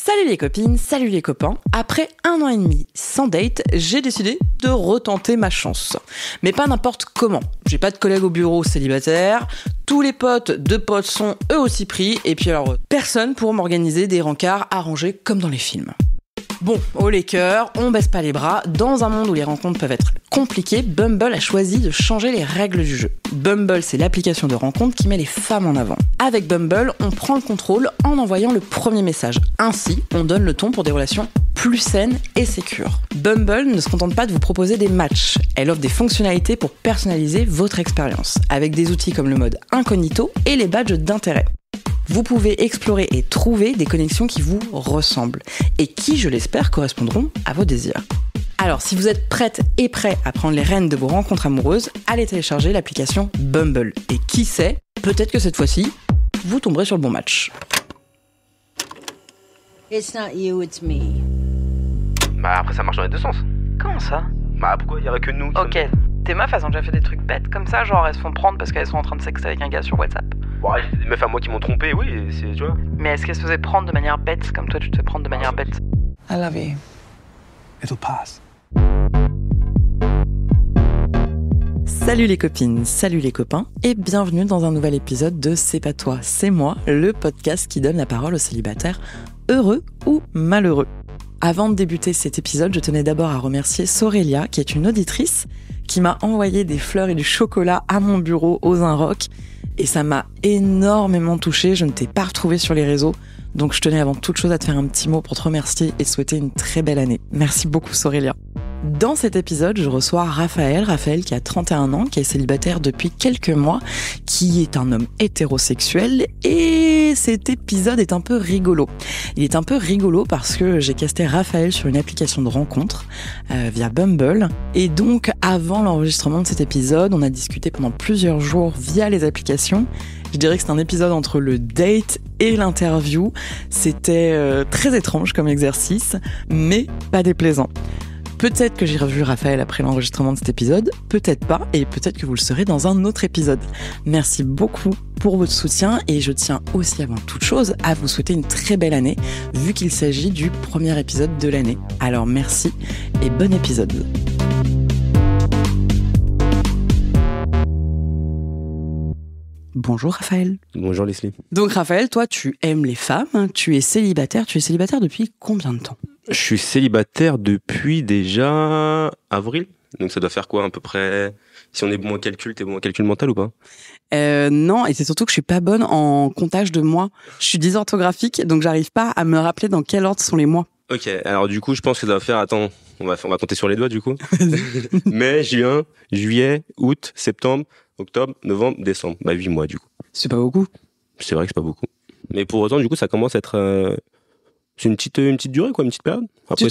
Salut les copines, salut les copains. Après 1 an et demi sans date, j'ai décidé de retenter ma chance. Mais pas n'importe comment. J'ai pas de collègues au bureau célibataires, tous les potes de potes sont eux aussi pris, et puis alors personne pour m'organiser des rencarts arrangés comme dans les films. Bon, haut les cœurs, on baisse pas les bras. Dans un monde où les rencontres peuvent être compliquées, Bumble a choisi de changer les règles du jeu. Bumble, c'est l'application de rencontre qui met les femmes en avant. Avec Bumble, on prend le contrôle en envoyant le premier message. Ainsi, on donne le ton pour des relations plus saines et sécures. Bumble ne se contente pas de vous proposer des matchs. Elle offre des fonctionnalités pour personnaliser votre expérience, avec des outils comme le mode incognito et les badges d'intérêt. Vous pouvez explorer et trouver des connexions qui vous ressemblent et qui, je l'espère, correspondront à vos désirs. Alors, si vous êtes prête et prêt à prendre les rênes de vos rencontres amoureuses, allez télécharger l'application Bumble. Et qui sait, peut-être que cette fois-ci, vous tomberez sur le bon match. It's not you, it's me. Bah après ça marche dans les deux sens. Comment ça ? Bah pourquoi il y aurait que nous qui Ok, tes meufs, elles ont déjà fait des trucs bêtes comme ça, genre elles se font prendre parce qu'elles sont en train de sexer avec un gars sur WhatsApp. Bon, ouais, j'ai des meufs à moi qui m'ont trompé, oui, c'est, tu vois. Mais est-ce qu'elles se faisaient prendre de manière bête, comme toi tu te fais prendre de manière bête ? I love you. It'll pass. Salut les copines, salut les copains, et bienvenue dans un nouvel épisode de C'est pas toi, c'est moi, le podcast qui donne la parole aux célibataires heureux ou malheureux. Avant de débuter cet épisode, je tenais d'abord à remercier Sorelia, qui est une auditrice, qui m'a envoyé des fleurs et du chocolat à mon bureau aux Inrocks, et ça m'a énormément touchée. Je ne t'ai pas retrouvée sur les réseaux, donc je tenais avant toute chose à te faire un petit mot pour te remercier et te souhaiter une très belle année. Merci beaucoup Sorelia. Dans cet épisode, je reçois Raphaël qui a 31 ans, qui est célibataire depuis quelques mois, qui est un homme hétérosexuel, et cet épisode est un peu rigolo. Il est un peu rigolo parce que j'ai casté Raphaël sur une application de rencontre via Bumble, et donc avant l'enregistrement de cet épisode, on a discuté pendant plusieurs jours via les applications. Je dirais que c'est un épisode entre le date et l'interview. C'était très étrange comme exercice, mais pas déplaisant. Peut-être que j'ai revu Raphaël après l'enregistrement de cet épisode, peut-être pas, et peut-être que vous le serez dans un autre épisode. Merci beaucoup pour votre soutien, et je tiens aussi avant toute chose à vous souhaiter une très belle année, vu qu'il s'agit du premier épisode de l'année. Alors merci, et bon épisode. Bonjour Raphaël. Bonjour Leslie. Donc Raphaël, toi tu aimes les femmes, tu es célibataire depuis combien de temps ? Je suis célibataire depuis déjà avril, donc ça doit faire quoi à peu près. Si on est bon en calcul, t'es bon en calcul mental ou pas ? Non, et c'est surtout que je suis pas bonne en comptage de mois. Je suis dysorthographique, donc j'arrive pas à me rappeler dans quel ordre sont les mois. Ok, alors du coup je pense que ça doit faire, attends, on va compter sur les doigts du coup. Mai, juin, juillet, août, septembre, octobre, novembre, décembre. Bah 8 mois du coup. C'est pas beaucoup. C'est vrai que c'est pas beaucoup. Mais pour autant du coup ça commence à être... C'est une petite durée, quoi, une petite période. Après,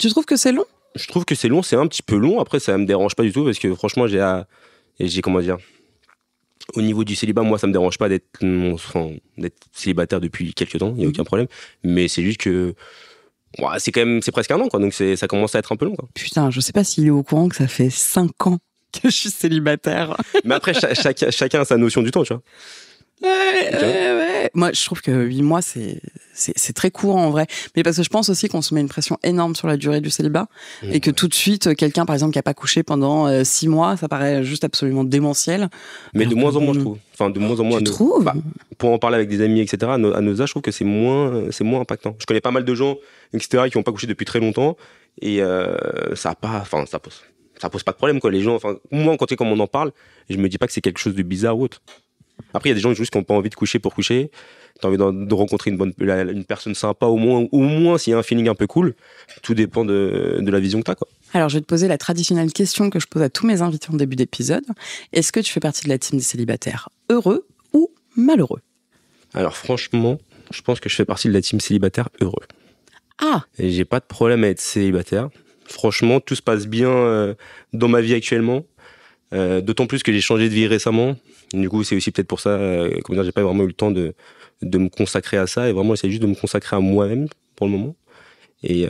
Tu trouves que c'est long ? Je trouve que c'est long, c'est un petit peu long. Après, ça me dérange pas du tout parce que franchement, j'ai comment dire. Au niveau du célibat, moi, ça me dérange pas d'être célibataire depuis quelques temps. Il y a aucun problème. Mais c'est juste que c'est presque un an, quoi. Donc ça commence à être un peu long, quoi. Putain, je sais pas s'il est au courant que ça fait 5 ans que je suis célibataire. Mais après, chacun a sa notion du temps, tu vois. Ouais. Moi, je trouve que 8 mois, c'est très court en vrai. Mais parce que je pense aussi qu'on se met une pression énorme sur la durée du célibat. Et que tout de suite, quelqu'un, par exemple, qui a pas couché pendant 6 mois, ça paraît juste absolument démentiel. Mais de moins en moins, je trouve. Enfin, de moins en moins. Tu trouves ? Pour en parler avec des amis, etc., à nos âges, je trouve que c'est moins impactant. Je connais pas mal de gens, etc., qui ont pas couché depuis très longtemps. Et ça pose pas de problème, quoi. Les gens, moi, quand on en parle, je me dis pas que c'est quelque chose de bizarre ou autre. Après, il y a des gens juste qui n'ont pas envie de coucher pour coucher. T'as envie de rencontrer une personne sympa, au moins s'il y a un feeling un peu cool. Tout dépend de la vision que t'as, quoi. Alors, je vais te poser la traditionnelle question que je pose à tous mes invités en début d'épisode. Est-ce que tu fais partie de la team des célibataires heureux ou malheureux ? Alors, franchement, je pense que je fais partie de la team célibataire heureux. Ah ! Et j'ai pas de problème à être célibataire. Franchement, tout se passe bien dans ma vie actuellement. D'autant plus que j'ai changé de vie récemment. Du coup, c'est aussi peut-être pour ça, j'ai pas vraiment eu le temps de me consacrer à ça. Et vraiment, j'essaie juste de me consacrer à moi-même pour le moment. Et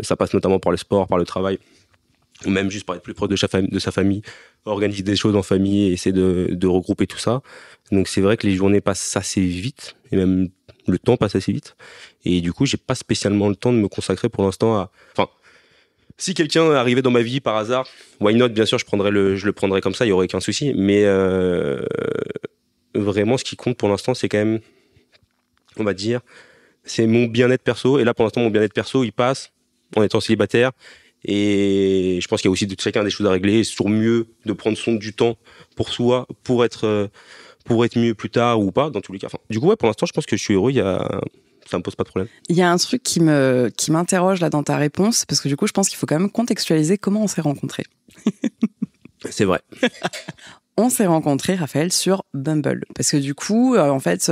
ça passe notamment par le sport, par le travail. ou même juste pour être plus proche de sa famille, organiser des choses en famille et essayer de regrouper tout ça. Donc c'est vrai que les journées passent assez vite, et même le temps passe assez vite. Et du coup, j'ai pas spécialement le temps de me consacrer pour l'instant à... Enfin, si quelqu'un arrivait dans ma vie par hasard, why not, bien sûr, je le prendrais comme ça, il y aurait aucun souci. Mais vraiment, ce qui compte pour l'instant, c'est quand même, on va dire, c'est mon bien-être perso. Et là, pour l'instant, mon bien-être perso, il passe en étant célibataire. Et je pense qu'il y a aussi chacun des choses à régler. C'est toujours mieux de prendre du temps pour soi, pour être mieux plus tard ou pas, dans tous les cas. Enfin, du coup, ouais, pour l'instant, je pense que je suis heureux. Ça me pose pas de problème. Il y a un truc qui m'interroge là dans ta réponse, parce que du coup, je pense qu'il faut quand même contextualiser comment on s'est rencontrés. C'est vrai. On s'est rencontrés, Raphaël, sur Bumble. Parce que du coup, en fait,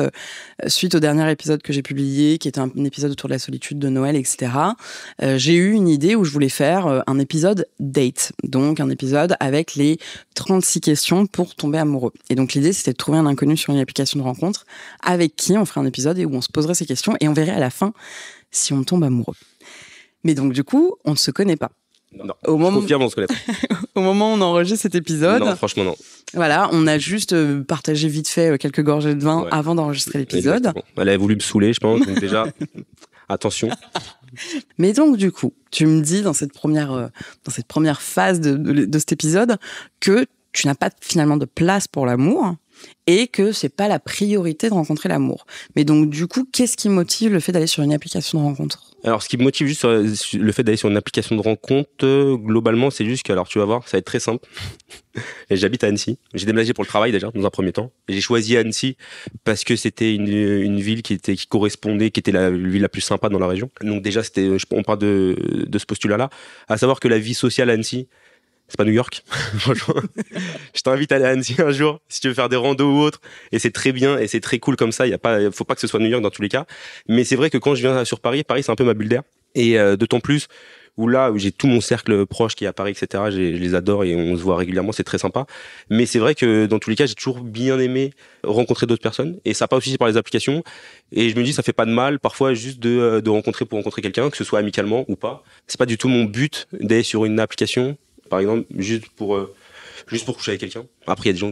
suite au dernier épisode que j'ai publié, qui était un épisode autour de la solitude de Noël, etc., j'ai eu une idée où je voulais faire un épisode date. Donc, un épisode avec les 36 questions pour tomber amoureux. Et donc, l'idée, c'était de trouver un inconnu sur une application de rencontre avec qui on ferait un épisode et où on se poserait ces questions et on verrait à la fin si on tombe amoureux. Mais donc, du coup, on ne se connaît pas. Non, je confirme, on se connaît. Au moment où on enregistre cet épisode... Non, franchement, non. Voilà, on a juste partagé vite fait quelques gorgées de vin avant d'enregistrer l'épisode. Exactement. Elle a voulu me saouler, je pense, donc déjà, attention. Mais donc, du coup, tu me dis dans cette première phase de cet épisode que tu n'as pas finalement de place pour l'amour et que c'est pas la priorité de rencontrer l'amour. Mais donc, du coup, qu'est-ce qui motive le fait d'aller sur une application de rencontre ? Alors, ce qui me motive juste le fait d'aller sur une application de rencontre, globalement, c'est juste que, alors tu vas voir, ça va être très simple. Et j'habite à Annecy. J'ai déménagé pour le travail déjà, dans un premier temps. Et j'ai choisi Annecy parce que c'était une ville qui correspondait, qui était la ville la plus sympa dans la région. Donc déjà, on parle de ce postulat-là. À savoir que la vie sociale à Annecy, c'est pas New York. Franchement, je t'invite à aller à Annecy un jour si tu veux faire des randos ou autre. Et c'est très bien et c'est très cool comme ça. Faut pas que ce soit New York dans tous les cas. Mais c'est vrai que quand je viens sur Paris, c'est un peu ma bulle d'air. Et d'autant plus où j'ai tout mon cercle proche qui est à Paris, etc. Je les adore et on se voit régulièrement. C'est très sympa. Mais c'est vrai que dans tous les cas, j'ai toujours bien aimé rencontrer d'autres personnes. Et ça passe aussi par les applications. Et je me dis, ça fait pas de mal parfois juste de rencontrer pour rencontrer quelqu'un, que ce soit amicalement ou pas. C'est pas du tout mon but d'aller sur une application, par exemple, juste pour coucher avec quelqu'un. Après, il y a des gens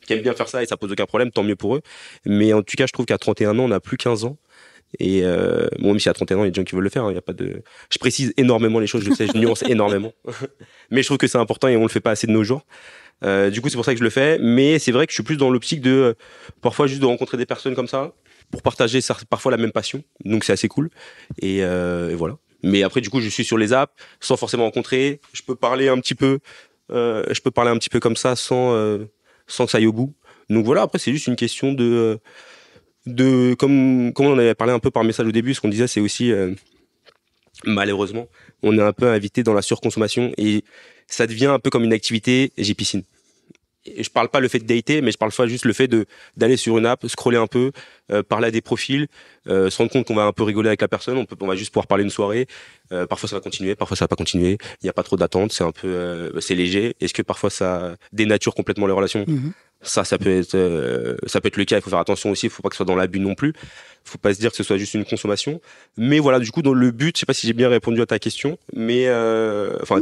qui aiment bien faire ça et ça pose aucun problème, tant mieux pour eux. Mais en tout cas, je trouve qu'à 31 ans, on n'a plus 15 ans. Et bon, même si à 31 ans, il y a des gens qui veulent le faire. Il y a pas de. Je précise énormément les choses, je sais, je nuance énormément. Mais je trouve que c'est important et on le fait pas assez de nos jours. Du coup, c'est pour ça que je le fais. Mais c'est vrai que je suis plus dans l'optique de parfois juste de rencontrer des personnes comme ça pour partager parfois la même passion. Donc c'est assez cool. Et voilà. Mais après, du coup, je suis sur les apps sans forcément rencontrer. Je peux parler un petit peu comme ça sans que ça aille au bout. Donc voilà. Après, c'est juste une question de comme on en avait parlé un peu par message au début. Ce qu'on disait, c'est aussi malheureusement, on est un peu invité dans la surconsommation et ça devient un peu comme une activité. J'ai piscine. Et je parle pas le fait de dater, mais je parle pas juste le fait d'aller sur une app, scroller un peu, parler à des profils, se rendre compte qu'on va un peu rigoler avec la personne, on va juste pouvoir parler une soirée. Parfois ça va continuer, parfois ça va pas continuer. Il y a pas trop d'attente, c'est un peu, c'est léger. Est-ce que parfois ça dénature complètement les relations? Ça peut être le cas. Il faut faire attention aussi. Il faut pas que ce soit dans l'abus non plus. Faut pas se dire que ce soit juste une consommation. Mais voilà, du coup, dans le but, je sais pas si j'ai bien répondu à ta question, mais enfin,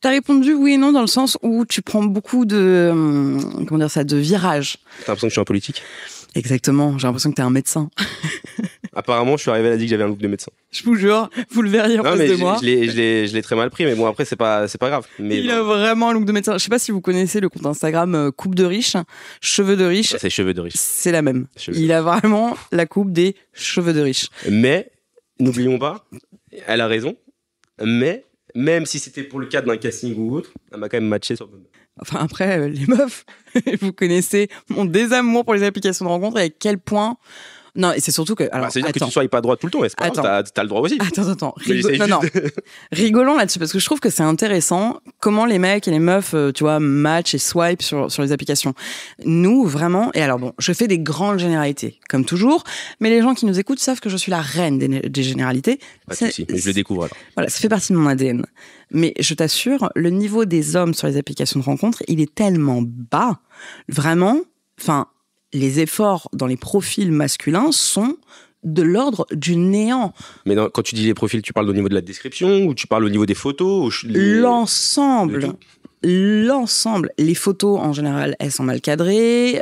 t'as répondu oui et non dans le sens où tu prends beaucoup de de virages. T'as l'impression que je suis un politique? Exactement. J'ai l'impression que t'es un médecin. Apparemment, je suis arrivé, elle a dit que j'avais un look de médecin. Je vous jure, vous le verriez en face de moi. Je l'ai très mal pris, mais bon, après, c'est pas grave. Mais il a vraiment un look de médecin. Je sais pas si vous connaissez le compte Instagram coupe de riche, cheveux de riche. C'est cheveux de riche. C'est la même. Il a vraiment la coupe des cheveux de riche. Mais, n'oublions pas, elle a raison, mais même si c'était pour le cadre d'un casting ou autre, elle m'a quand même matché sur Bumble. Enfin, après, les meufs, vous connaissez mon désamour pour les applications de rencontre et à quel point... Non, et c'est surtout que... Alors, c'est-à-dire que tu sois pas droit tout le temps, mais c'est pas grave, t'as le droit aussi. Attends. Rigolons là-dessus, parce que je trouve que c'est intéressant comment les mecs et les meufs, tu vois, matchent et swipe sur les applications. Nous, vraiment... Et alors bon, je fais des grandes généralités, comme toujours, mais les gens qui nous écoutent savent que je suis la reine des généralités. Pas de souci, mais je le découvre alors. Voilà, ça fait partie de mon ADN. Mais je t'assure, le niveau des hommes sur les applications de rencontre, il est tellement bas. Vraiment, enfin... Les efforts dans les profils masculins sont de l'ordre du néant. Mais non, quand tu dis les profils, tu parles au niveau de la description ou tu parles au niveau des photos L'ensemble. Les photos, en général, elles sont mal cadrées.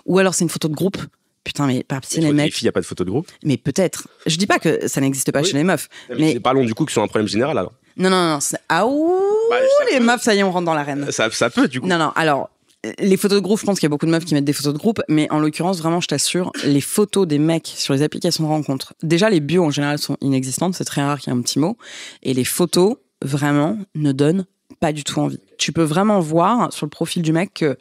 Ou alors, c'est une photo de groupe. Putain, mais par pitié, les mecs. Les filles, il n'y a pas de photo de groupe. Mais peut-être. Je dis pas que ça n'existe pas chez les meufs. Mais parlons du coup que c'est un problème général alors. Non. Les meufs, ça y est, on rentre dans l'arène. Ça peut, du coup. Non, alors. Les photos de groupe, je pense qu'il y a beaucoup de meufs qui mettent des photos de groupe, mais en l'occurrence, vraiment, je t'assure, les photos des mecs sur les applications de rencontres, déjà, les bios en général sont inexistantes, c'est très rare qu'il y ait un petit mot, et les photos, vraiment, ne donnent pas du tout envie. Tu peux vraiment voir sur le profil du mec que...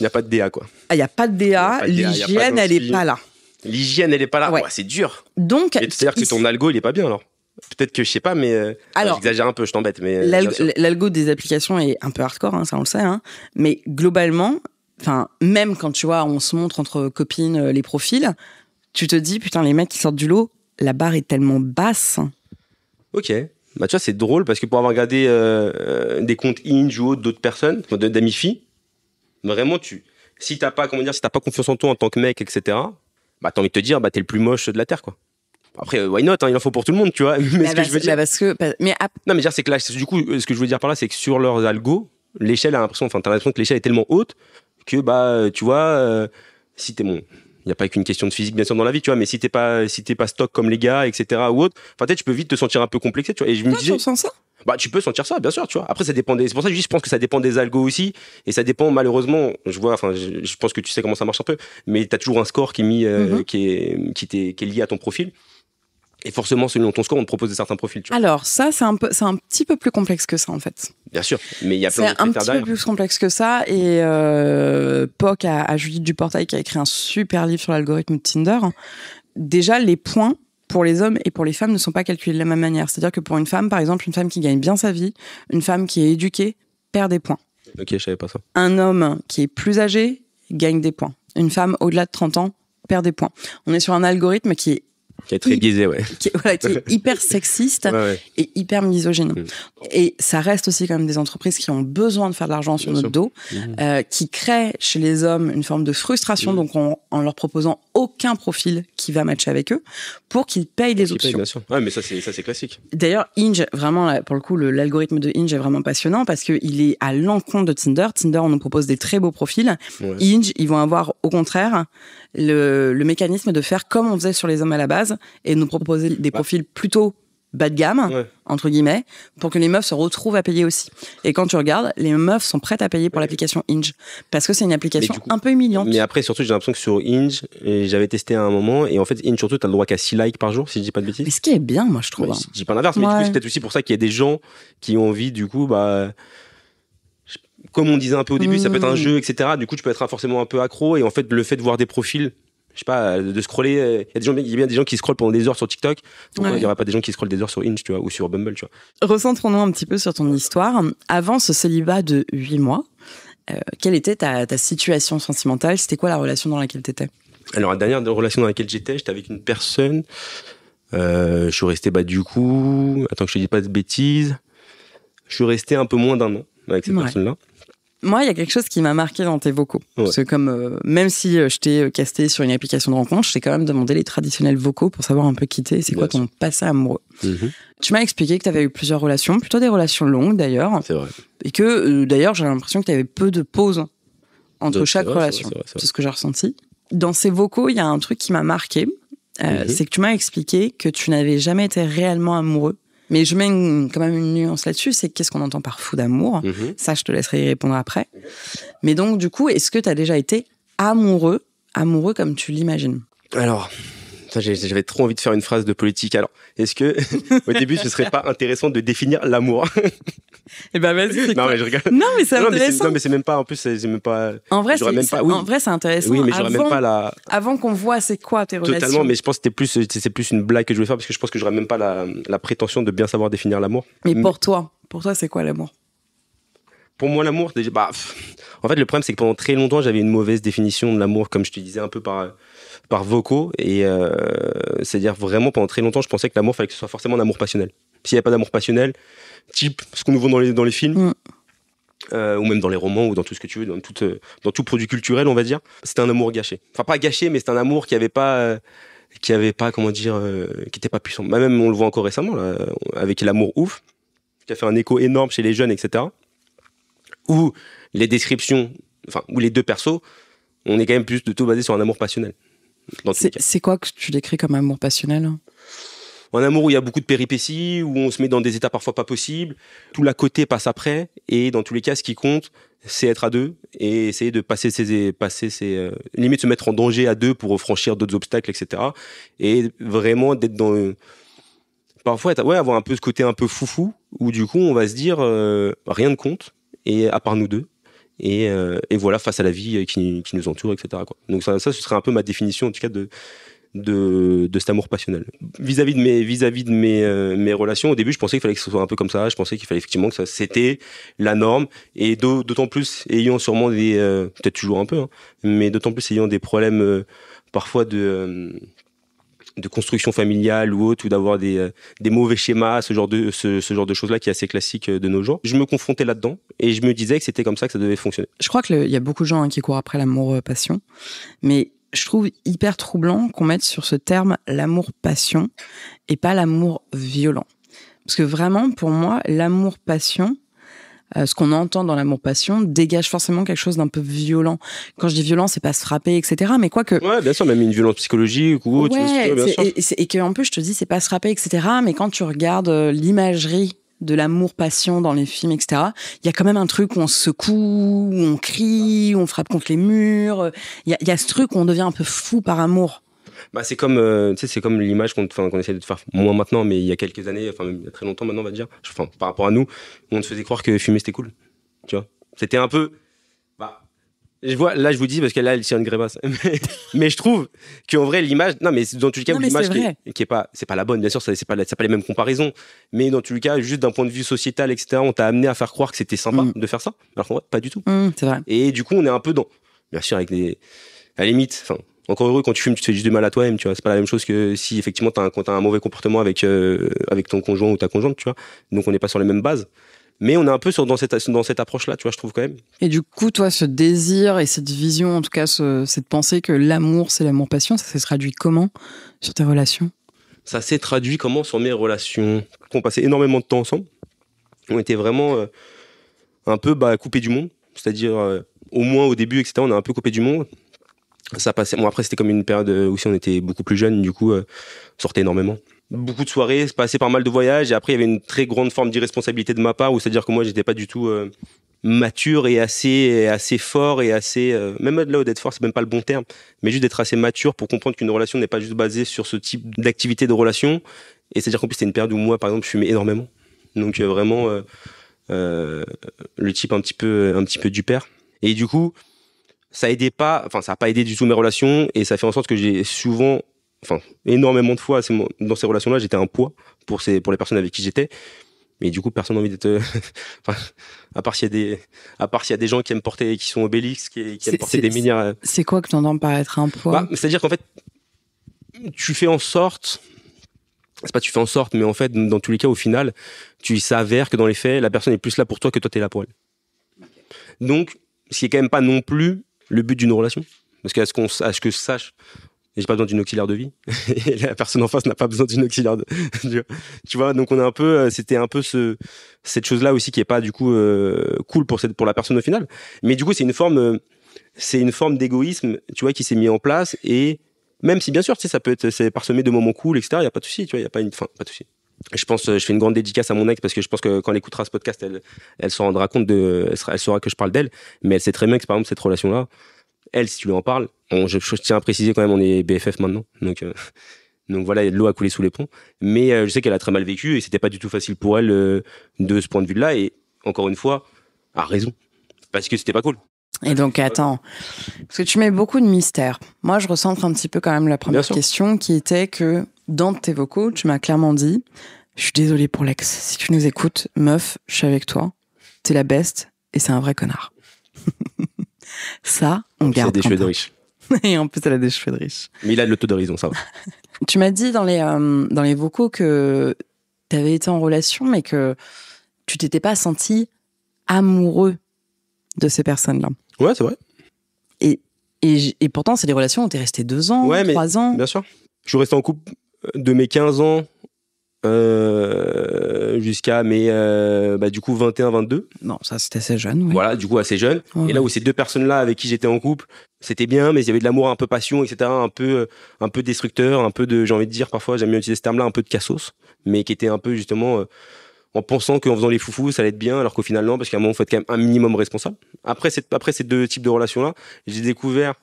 Il n'y a pas de DA, quoi. Il n'y a pas de DA, l'hygiène, elle n'est pas là. L'hygiène, elle n'est pas là. Ouais. Ouais, c'est dur. Donc, c'est-à-dire que ton algo, il n'est pas bien, alors. Peut-être que je sais pas, mais alors, j'exagère un peu, je t'embête. Mais l'algo des applications est un peu hardcore, hein, ça on le sait. Hein, mais globalement, même quand tu vois, on se montre entre copines les profils, tu te dis putain, les mecs qui sortent du lot, la barre est tellement basse. Ok. Bah tu vois, c'est drôle parce que pour avoir regardé des comptes Hinge ou d'autres personnes, d'amis filles, vraiment si t'as pas confiance en toi en tant que mec, etc. Bah t'as envie de te dire, bah t'es le plus moche de la terre, quoi. Après, why not, hein, il en faut pour tout le monde, tu vois. Mais ce que je veux dire. Non, mais dire, c'est que là, du coup, ce que je veux dire par là, c'est que sur leurs algos, l'échelle t'as l'impression que l'échelle est tellement haute que, bah, tu vois, si t'es il n'y a pas qu'une question de physique, bien sûr, dans la vie, tu vois, mais si t'es pas stock comme les gars, etc., ou autre, peut-être tu peux vite te sentir un peu complexé, tu vois. Et je me disais. Tu sens ça? Bah, tu peux sentir ça, bien sûr, tu vois. Après, ça dépend c'est pour ça que je pense que ça dépend des algos aussi. Et ça dépend, malheureusement, je pense que tu sais comment ça marche un peu, mais t'as toujours un score qui est mis, qui est lié à ton profil. Et forcément, selon ton score, on te propose certains profils. Tu vois. Alors, ça, c'est un petit peu plus complexe que ça, en fait. Bien sûr, mais il y a plein de critères derrière. C'est un petit peu plus complexe que ça. Et POC à Judith Duportail, qui a écrit un super livre sur l'algorithme de Tinder. Déjà, les points pour les hommes et pour les femmes ne sont pas calculés de la même manière. C'est-à-dire que pour une femme, par exemple, une femme qui gagne bien sa vie, une femme qui est éduquée, perd des points. Ok, je savais pas ça. Un homme qui est plus âgé gagne des points. Une femme au-delà de 30 ans perd des points. On est sur un algorithme qui est très biaisé, ouais. Qui est hyper sexiste et hyper misogyne. Et ça reste aussi quand même des entreprises qui ont besoin de faire de l'argent sur notre dos, qui créent chez les hommes une forme de frustration, donc en leur proposant aucun profil qui va matcher avec eux, pour qu'ils payent des options. Bien sûr. Ouais, mais ça c'est classique. D'ailleurs, Hinge, vraiment, pour le coup, l'algorithme de Hinge est vraiment passionnant parce qu'il est à l'encontre de Tinder. Tinder, on nous propose des très beaux profils. Ouais. Hinge, ils vont avoir, au contraire, le mécanisme de faire comme on faisait sur les hommes à la base et nous proposer des profils plutôt bas de gamme, entre guillemets, pour que les meufs se retrouvent à payer aussi. Et quand tu regardes, les meufs sont prêtes à payer pour l'application Hinge, parce que c'est une application un peu humiliante. Mais après, surtout, j'ai l'impression que sur Hinge, j'avais testé à un moment, et en fait, Hinge, surtout, t'as le droit qu'à 6 likes par jour, si je dis pas de bêtises. Mais ce qui est bien, moi, je trouve. Je dis pas l'inverse, mais du coup, c'est peut-être aussi pour ça qu'il y a des gens qui ont envie, du coup, comme on disait un peu au début, ça peut être un jeu, etc. Du coup, tu peux être forcément un peu accro, et en fait, le fait de voir des profils, je sais pas, de scroller, il y a bien des gens qui scrollent pendant des heures sur TikTok, donc il y aura pas des gens qui scrollent des heures sur Hinge, tu vois, ou sur Bumble, tu vois. Recentrons-nous un petit peu sur ton histoire. Avant ce célibat de 8 mois, quelle était ta situation sentimentale? C'était quoi la relation dans laquelle t'étais? Alors, la dernière relation dans laquelle j'étais avec une personne, je suis resté, du coup, attends que je te dise pas de bêtises, je suis resté un peu moins d'un an avec cette personne-là. Moi, il y a quelque chose qui m'a marqué dans tes vocaux. Parce que comme, même si je t'ai casté sur une application de rencontre, je t'ai quand même demandé les traditionnels vocaux pour savoir un peu qui t'es. C'est quoi ton passé amoureux. Tu m'as expliqué que tu avais eu plusieurs relations, plutôt des relations longues d'ailleurs. C'est vrai. Et que d'ailleurs, j'ai l'impression que tu avais peu de pauses entre chaque relation. C'est ce que j'ai ressenti. Dans ces vocaux, il y a un truc qui m'a marqué. C'est que tu m'as expliqué que tu n'avais jamais été réellement amoureux. Mais je mets quand même une nuance là-dessus, c'est qu'est-ce qu'on entend par fou d'amour. Ça, je te laisserai y répondre après. Mais donc, du coup, est-ce que tu as déjà été amoureux comme tu l'imagines? Alors, j'avais trop envie de faire une phrase de politique. Alors, est-ce que, au début, ce serait pas intéressant de définir l'amour? Eh ben, vas-y, c'est non, mais je rigole. Non, mais c'est intéressant. Non, mais c'est même pas, en plus, c'est même pas. En vrai, c'est intéressant. Oui, mais j'aurais même pas la. Avant qu'on voit c'est quoi tes relations. Totalement, mais je pense que c'est plus une blague que je voulais faire parce que je pense que j'aurais même pas la prétention de bien savoir définir l'amour. Mais pour toi, c'est quoi l'amour? Pour moi, l'amour, déjà, en fait, le problème, c'est que pendant très longtemps, j'avais une mauvaise définition de l'amour, comme je te disais, un peu par vocaux. Et c'est-à-dire, vraiment, pendant très longtemps, je pensais que l'amour, fallait que ce soit forcément un amour passionnel. S'il n'y avait pas d'amour passionnel, type ce qu'on nous vend dans les films, ou même dans les romans, ou dans tout ce que tu veux, dans tout produit culturel, on va dire, c'était un amour gâché. Enfin, pas gâché, mais c'était un amour qui avait pas qui avait pas, comment dire, qui était pas puissant. Bah, même on le voit encore récemment là, avec l'amour ouf, qui a fait un écho énorme chez les jeunes, etc. Où les descriptions, enfin où les deux persos, on est quand même plus de tout basé sur un amour passionnel. C'est quoi que tu décris comme amour passionnel? Un amour où il y a beaucoup de péripéties, où on se met dans des états parfois pas possibles, tout l'à côté passe après, et dans tous les cas, ce qui compte, c'est être à deux et essayer de passer ses limite se mettre en danger à deux pour franchir d'autres obstacles, etc. Et vraiment d'être dans parfois avoir un peu ce côté un peu foufou où du coup on va se dire rien ne compte et à part nous deux et voilà face à la vie qui nous entoure, etc. quoi. Donc ça ce serait un peu ma définition en tout cas de cet amour passionnel vis-à-vis de mes relations. Au début je pensais qu'il fallait que ce soit un peu comme ça, je pensais qu'il fallait effectivement que ça c'était la norme, et d'autant plus ayant sûrement des peut-être toujours un peu hein, mais d'autant plus ayant des problèmes parfois de construction familiale ou autre, ou d'avoir des mauvais schémas, ce genre de choses là qui est assez classique de nos jours. Je me confrontais là-dedans et je me disais que c'était comme ça que ça devait fonctionner. Je crois qu'il y a beaucoup de gens qui courent après l'amour passion, mais je trouve hyper troublant qu'on mette sur ce terme l'amour-passion et pas l'amour-violent. Parce que vraiment, pour moi, l'amour-passion, ce qu'on entend dans l'amour-passion, dégage forcément quelque chose d'un peu violent. Quand je dis violent, c'est pas se frapper, etc. Mais quoi que... Ouais, bien sûr, même une violence psychologique ou autre. Ouais, bien sûr. Et qu'en plus, je te dis, c'est pas se frapper, etc. Mais quand tu regardes l'imagerie de l'amour-passion dans les films, etc., il y a quand même un truc où on se secoue, où on crie, où on frappe contre les murs. Il y a ce truc où on devient un peu fou par amour. Bah, c'est comme, c'est comme l'image qu'on essaie de faire, moins maintenant, mais il y a quelques années, enfin, même il y a très longtemps maintenant, on va dire, enfin, par rapport à nous, on te faisait croire que fumer c'était cool. Tu vois? C'était un peu, là, je vous dis, parce que là, elle tient une grébasse. Mais je trouve qu'en vrai, l'image, non, mais dans tous les cas, l'image qui est pas, c'est pas la bonne, bien sûr, c'est pas les mêmes comparaisons. Mais dans tous les cas, juste d'un point de vue sociétal, etc., on t'a amené à faire croire que c'était sympa de faire ça. Alors qu'en vrai, pas du tout. C'est vrai. Et du coup, on est un peu dans, bien sûr, à la limite, enfin, encore heureux, quand tu fumes, tu te fais juste du mal à toi-même, tu vois. C'est pas la même chose que si, effectivement, t'as un mauvais comportement avec ton conjoint ou ta conjointe, tu vois. Donc, on n'est pas sur les mêmes bases. Mais on est un peu dans cette approche-là, tu vois, je trouve quand même. Et du coup, toi, ce désir et cette vision, en tout cas, cette pensée que l'amour, c'est l'amour-passion, ça s'est traduit comment sur tes relations? Ça s'est traduit comment sur mes relations? On passait énormément de temps ensemble. On était vraiment un peu coupés du monde. C'est-à-dire, au moins au début, etc., on est un peu coupés du monde. Ça passait. Bon, après, c'était comme une période où on était beaucoup plus jeunes, du coup, on sortait énormément. Beaucoup de soirées, passé par mal de voyages, et après il y avait une très grande forme d'irresponsabilité de ma part, où c'est-à-dire que moi j'étais pas du tout mature et assez fort et assez même là d'être fort c'est même pas le bon terme, mais juste d'être assez mature pour comprendre qu'une relation n'est pas juste basée sur ce type d'activité de relation. Et c'est-à-dire qu'en plus c'était une période où moi par exemple je fumais énormément, donc vraiment le type un petit peu du père, et du coup ça a pas aidé du tout mes relations, et ça fait en sorte que j'ai souvent, énormément de fois, dans ces relations-là, j'étais un poids pour les personnes avec qui j'étais. Mais du coup, personne n'a envie d'être, à part s'il y a des gens qui aiment porter, qui sont obélix, qui aiment porter des minières. C'est quoi que tu entends par être un poids? C'est-à-dire qu'en fait, tu fais en sorte, mais en fait, dans tous les cas, au final, tu s'avère que dans les faits, la personne est plus là pour toi que toi t'es là pour elle. Donc, ce qui est quand même pas non plus le but d'une relation. Parce qu'à ce que je sache, j'ai pas besoin d'une auxiliaire de vie, et la personne en face n'a pas besoin d'une auxiliaire de, tu vois, donc on est un peu, c'était un peu cette chose-là aussi qui est pas du coup cool pour la personne au final. Mais du coup, c'est une forme d'égoïsme, tu vois, qui s'est mis en place, et même si bien sûr, tu sais, ça peut être, c'est parsemé de moments cool, etc. Il y a pas de souci, tu vois, il y a pas pas de souci. Je pense, je fais une grande dédicace à mon ex, parce que je pense que quand elle écoutera ce podcast, elle se rendra compte elle saura que je parle d'elle, mais elle sait très bien que par exemple cette relation-là, elle, si tu lui en parles, je tiens à préciser quand même, on est BFF maintenant, donc voilà, l'eau a coulé sous les ponts, mais je sais qu'elle a très mal vécu, et c'était pas du tout facile pour elle de ce point de vue-là, et encore une fois, a raison, parce que c'était pas cool. Et donc, attends, parce que tu mets beaucoup de mystère. Moi, je recentre un petit peu quand même la première question, qui était que dans tes vocaux, tu m'as clairement dit, je suis désolée pour l'ex, si tu nous écoutes, meuf, je suis avec toi, t'es la best, et c'est un vrai connard. Ça, on garde. Il a des cheveux de riche. Et en plus, elle a des cheveux de riche. Mais il a de l'autodérision, ça va. Tu m'as dit dans les vocaux que tu avais été en relation, mais que tu t'étais pas senti amoureux de ces personnes-là. Ouais, c'est vrai. Et pourtant, c'est des relations où t'es resté 2 ans, 3 ans. Bien sûr. Je suis resté en couple de mes 15 ans jusqu'à mes du coup 21, 22. Non, ça c'était assez jeune. Oui. Voilà, du coup assez jeune. Ouais. Et là où ces deux personnes-là avec qui j'étais en couple, c'était bien, mais il y avait de l'amour, un peu passion, etc. Un peu destructeur, un peu de, j'ai envie de dire parfois, j'aime bien utiliser ce terme-là, un peu de cassos, mais qui était un peu justement en pensant qu'en faisant les foufous, ça allait être bien, alors qu'au final non, parce qu'à un moment, il faut être quand même un minimum responsable. Après ces deux types de relations-là, j'ai découvert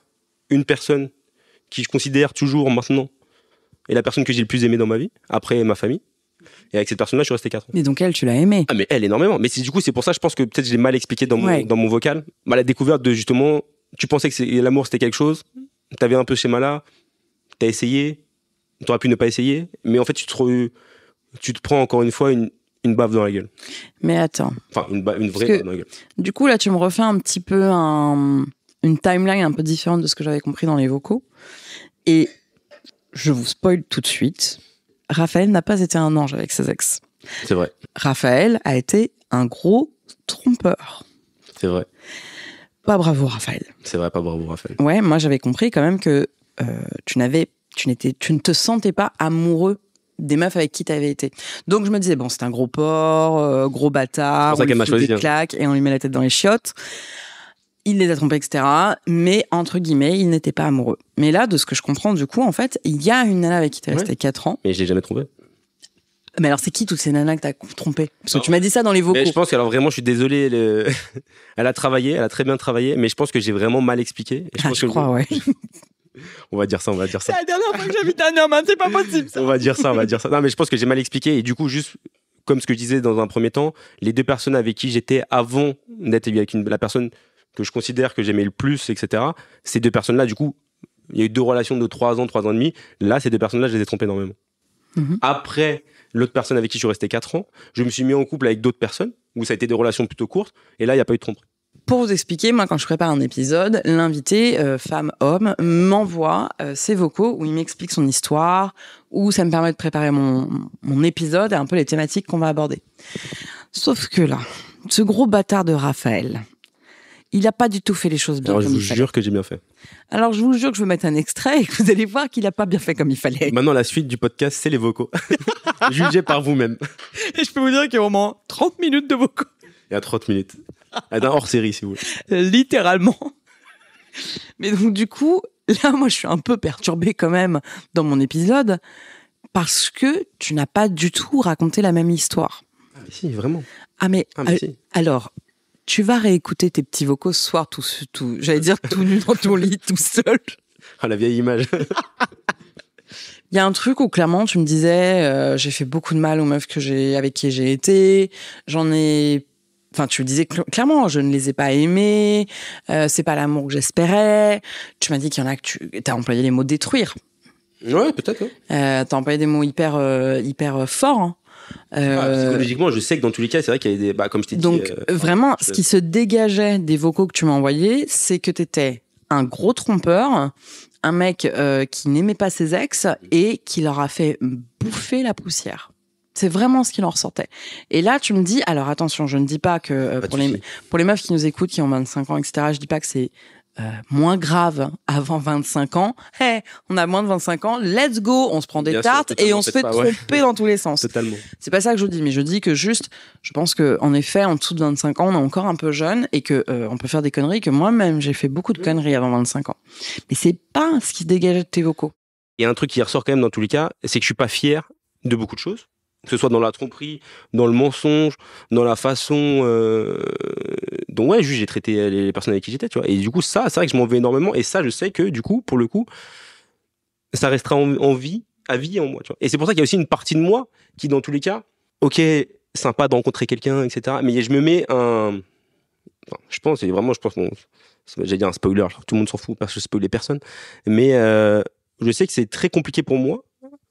une personne qui je considère toujours maintenant est la personne que j'ai le plus aimée dans ma vie, après ma famille. Et avec cette personne-là, je suis resté 4 ans. Mais donc elle, tu l'as aimée. Ah, mais elle, énormément. Mais du coup, c'est pour ça, je pense que peut-être je l'ai mal expliqué dans mon vocal. La découverte de justement, tu pensais que l'amour c'était quelque chose, t'avais un peu ce schéma-là, t'as essayé, t'aurais pu ne pas essayer, mais en fait, tu te prends encore une fois une baffe dans la gueule. Mais attends. Enfin, une vraie baffe dans la gueule. Du coup, là, tu me refais un petit peu une timeline un peu différente de ce que j'avais compris dans les vocaux. Et je vous spoil tout de suite. Raphaël n'a pas été un ange avec ses ex. C'est vrai. Raphaël a été un gros trompeur. C'est vrai. Pas bravo, Raphaël. C'est vrai, pas bravo, Raphaël. Ouais, moi, j'avais compris quand même que tu ne te sentais pas amoureux des meufs avec qui tu avais été. Donc, je me disais, bon, c'est un gros porc, gros bâtard, c'est pour ça on qu'elle lui m'a fout choisi, des hein. claques et on lui met la tête dans les chiottes. Il les a trompés, etc. Mais, entre guillemets, il n'était pas amoureux. Mais là, de ce que je comprends, du coup, en fait, il y a une nana avec qui tu es resté 4 ans. Mais je l'ai jamais trompé. Mais alors, c'est qui toutes ces nanas que tu as trompées? Parce que tu m'as dit ça dans les vocaux. Mais je pense qu'alors vraiment, je suis désolé. Elle a travaillé, elle a très bien travaillé, mais je pense que j'ai vraiment mal expliqué. Et Je crois, ouais. On va dire ça. C'est la dernière fois que j'invite un homme, hein, c'est pas possible. Ça. On va dire ça. Non, mais je pense que j'ai mal expliqué. Et du coup, juste comme ce que je disais dans un premier temps, les deux personnes avec qui j'étais avant d'être avec la personne que je considère que j'aimais le plus, etc., ces deux personnes-là, du coup, il y a eu 2 relations de 3 ans et demi. Là, ces deux personnes-là, je les ai trompées énormément. Mm-hmm. Après, l'autre personne avec qui je suis resté 4 ans, je me suis mis en couple avec d'autres personnes, où ça a été des relations plutôt courtes, et là, il n'y a pas eu de tromperie. Pour vous expliquer, moi, quand je prépare un épisode, l'invité, femme-homme, m'envoie ses vocaux où il m'explique son histoire, où ça me permet de préparer mon épisode et un peu les thématiques qu'on va aborder. Sauf que là, ce gros bâtard de Raphaël, il n'a pas du tout fait les choses bien. Alors, je comme vous il fallait. jure que j'ai bien fait. Alors, je vous jure que je vais mettre un extrait et que vous allez voir qu'il n'a pas bien fait comme il fallait. Maintenant, la suite du podcast, c'est les vocaux. Jugez par vous-même. Et je peux vous dire qu'il y a au moins 30 minutes de vocaux. Il y a 30 minutes. Un hors-série, si vous voulez. Littéralement. Mais donc, du coup, là, moi, je suis un peu perturbée quand même dans mon épisode parce que tu n'as pas du tout raconté la même histoire. Ah, mais si, vraiment. Ah, mais Si. alors, tu vas réécouter tes petits vocaux ce soir, j'allais dire tout nu dans ton lit, tout seul. Ah, la vieille image. Il y a un truc où clairement tu me disais j'ai fait beaucoup de mal aux meufs avec qui j'ai été, tu disais clairement je ne les ai pas aimées, c'est pas l'amour que j'espérais. Tu m'as dit qu'il y en a que t'as employé les mots détruire. Ouais, peut-être. Ouais. T'as employé des mots hyper forts. Hein. Psychologiquement, je sais que dans tous les cas, c'est vrai qu'il y a des, comme je t'ai dit. Donc vraiment, ce qui se dégageait des vocaux que tu m'as envoyés, c'est que t'étais un gros trompeur, un mec qui n'aimait pas ses ex et qui leur a fait bouffer la poussière. C'est vraiment ce qu'il en ressortait. Et là, tu me dis, alors attention, je ne dis pas que pour les meufs qui nous écoutent, qui ont 25 ans, etc., je dis pas que c'est moins grave avant 25 ans. Hey, on a moins de 25 ans, let's go, on se prend des Bien tartes sûr, et on se fait tromper dans tous les sens. Totalement. C'est pas ça que je dis, mais je dis que juste, je pense que en effet, en dessous de 25 ans, on est encore un peu jeune et que on peut faire des conneries, que moi-même, j'ai fait beaucoup de conneries avant 25 ans. Mais c'est pas ce qui se dégageait de tes vocaux. Il y a un truc qui ressort quand même dans tous les cas, c'est que je suis pas fier de beaucoup de choses. Que ce soit dans la tromperie, dans le mensonge, dans la façon dont j'ai traité les personnes avec qui j'étais, tu vois. Et du coup, ça, c'est vrai que je m'en veux énormément. Et ça, je sais que du coup, pour le coup, ça restera à vie en moi, tu vois. Et c'est pour ça qu'il y a aussi une partie de moi qui, dans tous les cas, ok, sympa de rencontrer quelqu'un, etc. Mais je me mets je pense, j'allais dire un spoiler, tout le monde s'en fout parce que je spoilais personne. Mais je sais que c'est très compliqué pour moi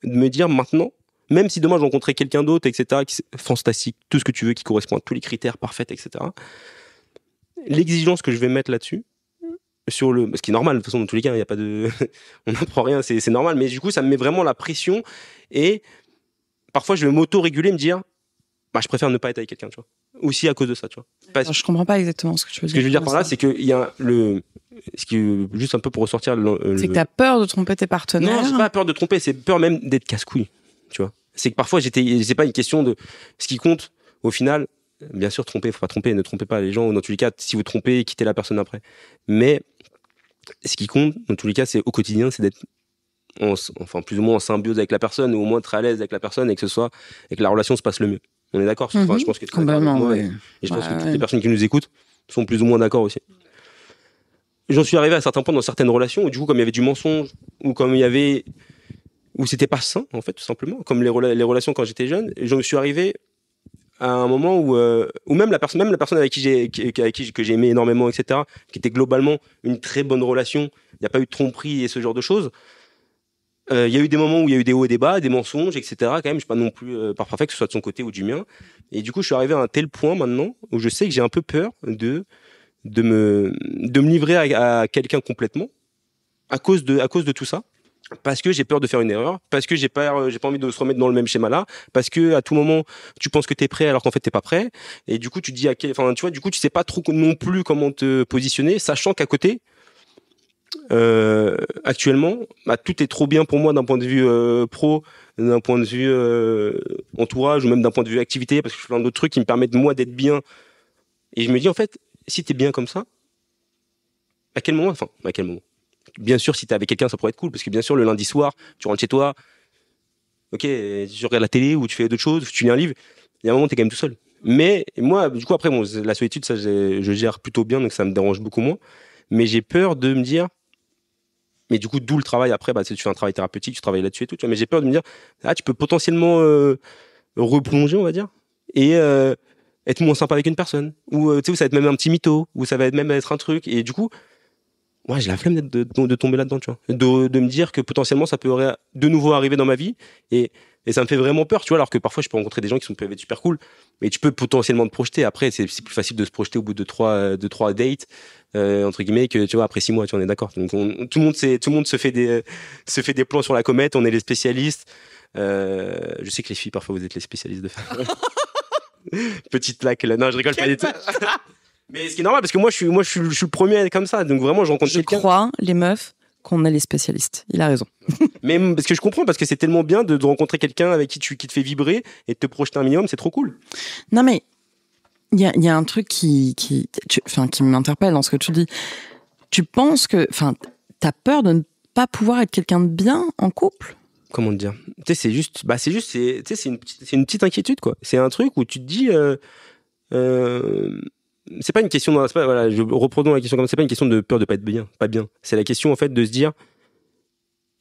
de me dire maintenant, même si demain je rencontrais quelqu'un d'autre, etc., qui est fantastique, tout ce que tu veux, qui correspond à tous les critères parfaits, etc., l'exigence que je vais mettre là-dessus, ce qui est normal, de toute façon, dans tous les cas, il n'y a pas de... on n'apprend rien, c'est normal, mais du coup, ça me met vraiment la pression, et parfois, je vais m'auto-réguler, me dire, je préfère ne pas être avec quelqu'un, tu vois. Aussi à cause de ça, tu vois. Alors, je comprends pas exactement ce que tu veux dire. Ce que je veux dire par là, c'est qu'il y a ce qui est juste un peu pour ressortir c'est que t'as peur de tromper tes partenaires. Non, c'est pas peur de tromper, c'est peur même d'être casse-couille, tu vois. C'est que parfois, c'est pas une question de ce qui compte, au final, bien sûr, tromper, faut pas tromper, ne trompez pas les gens, ou dans tous les cas, si vous trompez, quittez la personne après. Mais ce qui compte, dans tous les cas, c'est au quotidien, c'est d'être plus ou moins en symbiose avec la personne, ou au moins très à l'aise avec la personne, et que la relation se passe le mieux. On est d'accord? Enfin, je pense que complètement, et je pense que toutes les personnes qui nous écoutent sont plus ou moins d'accord aussi. J'en suis arrivé à certains points dans certaines relations où du coup, comme il y avait du mensonge, ou comme il y avait, où c'était pas sain, en fait, tout simplement, comme les relations quand j'étais jeune, et j'en suis arrivé à un moment où même la personne avec que j'ai aimé énormément, etc., qui était globalement une très bonne relation, il n'y a pas eu de tromperie et ce genre de choses. Il y a eu des moments où il y a eu des hauts et des bas, des mensonges, etc. Quand même, je suis pas non plus parfait, que ce soit de son côté ou du mien. Et du coup, je suis arrivé à un tel point maintenant où je sais que j'ai un peu peur de me livrer à quelqu'un complètement à cause de tout ça. Parce que j'ai peur de faire une erreur, parce que j'ai pas envie de se remettre dans le même schéma-là, parce que à tout moment tu penses que t'es prêt alors qu'en fait t'es pas prêt, et du coup tu dis tu vois, du coup tu sais pas trop non plus comment te positionner, sachant qu'à côté actuellement tout est trop bien pour moi d'un point de vue pro, d'un point de vue entourage, ou même d'un point de vue activité, parce que je fais plein d'autres trucs qui me permettent moi d'être bien, et je me dis en fait, si t'es bien comme ça, à quel moment bien sûr, si t'es avec quelqu'un, ça pourrait être cool, parce que bien sûr, le lundi soir, tu rentres chez toi, ok, tu regardes la télé ou tu fais d'autres choses, tu lis un livre, il y a un moment, t'es quand même tout seul. Mais moi, du coup, après, la solitude, ça, je gère plutôt bien, donc ça me dérange beaucoup moins. Mais j'ai peur de me dire, mais du coup, d'où le travail après, tu fais un travail thérapeutique, tu travailles là-dessus et tout, tu vois, mais j'ai peur de me dire, tu peux potentiellement replonger, on va dire, et être moins sympa avec une personne, ou tu sais, ça va être même un petit mytho, ou ça va même être un truc, et du coup, ouais, j'ai la flemme de tomber là-dedans, tu vois. De me dire que potentiellement ça peut de nouveau arriver dans ma vie, et ça me fait vraiment peur, tu vois, alors que parfois je peux rencontrer des gens qui peuvent être super cool, mais tu peux potentiellement te projeter. Après, c'est plus facile de se projeter au bout de trois dates, entre guillemets, que tu vois, après 6 mois, tu vois, on est d'accord. Donc tout le monde se fait des plans sur la comète, on est les spécialistes. Je sais que les filles, parfois, vous êtes les spécialistes de faire. Petite plaque là, non, je rigole pas du tout. Mais ce qui est normal, parce que moi je suis le premier à être comme ça, donc vraiment je rencontre quelqu'un. Je crois, les meufs, qu'on est les spécialistes. Il a raison. Mais parce que je comprends, parce que c'est tellement bien de rencontrer quelqu'un avec qui te fait vibrer et de te projeter un minimum, c'est trop cool. Non mais, il y a un truc qui m'interpelle dans ce que tu dis. Tu penses que, t'as peur de ne pas pouvoir être quelqu'un de bien en couple? Comment te dire? Tu sais, c'est une petite inquiétude, quoi. C'est un truc où tu te dis, c'est pas une question, je reprenons la question comme ça, c'est pas une question de peur de pas être bien, pas bien. C'est la question, en fait, de se dire,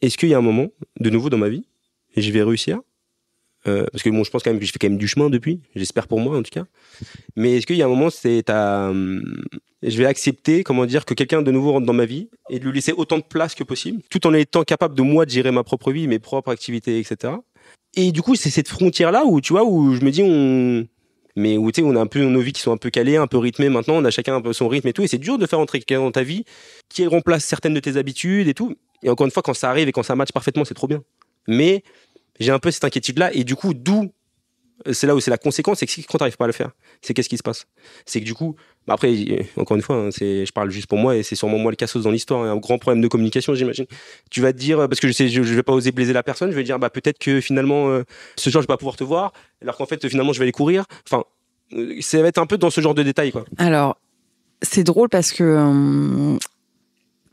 est-ce qu'il y a un moment, de nouveau dans ma vie, et je vais réussir? Parce que bon, je pense quand même que j'ai fait quand même du chemin depuis, j'espère pour moi, en tout cas. Mais est-ce qu'il y a un moment, je vais accepter, comment dire, que quelqu'un de nouveau rentre dans ma vie et de lui laisser autant de place que possible, tout en étant capable de moi de gérer ma propre vie, mes propres activités, etc. Et du coup, c'est cette frontière-là où, tu vois, où je me dis, mais où, tu sais, on a un peu nos vies qui sont un peu calées, un peu rythmées maintenant, on a chacun un peu son rythme et tout, et c'est dur de faire entrer quelqu'un dans ta vie qui remplace certaines de tes habitudes et tout. Et encore une fois, quand ça arrive et quand ça matche parfaitement, c'est trop bien. Mais j'ai un peu cette inquiétude-là, et du coup, c'est là où c'est la conséquence, c'est que quand t'arrives pas à le faire, c'est qu'est-ce qui se passe? C'est que du coup, après, encore une fois, je parle juste pour moi, et c'est sûrement moi le cassos dans l'histoire, un grand problème de communication, j'imagine. Tu vas te dire, parce que je vais pas oser blaiser la personne, je vais dire, peut-être que finalement, ce jour, je vais pas pouvoir te voir, alors qu'en fait, finalement, je vais aller courir. Enfin, ça va être un peu dans ce genre de détails, quoi. Alors, c'est drôle parce que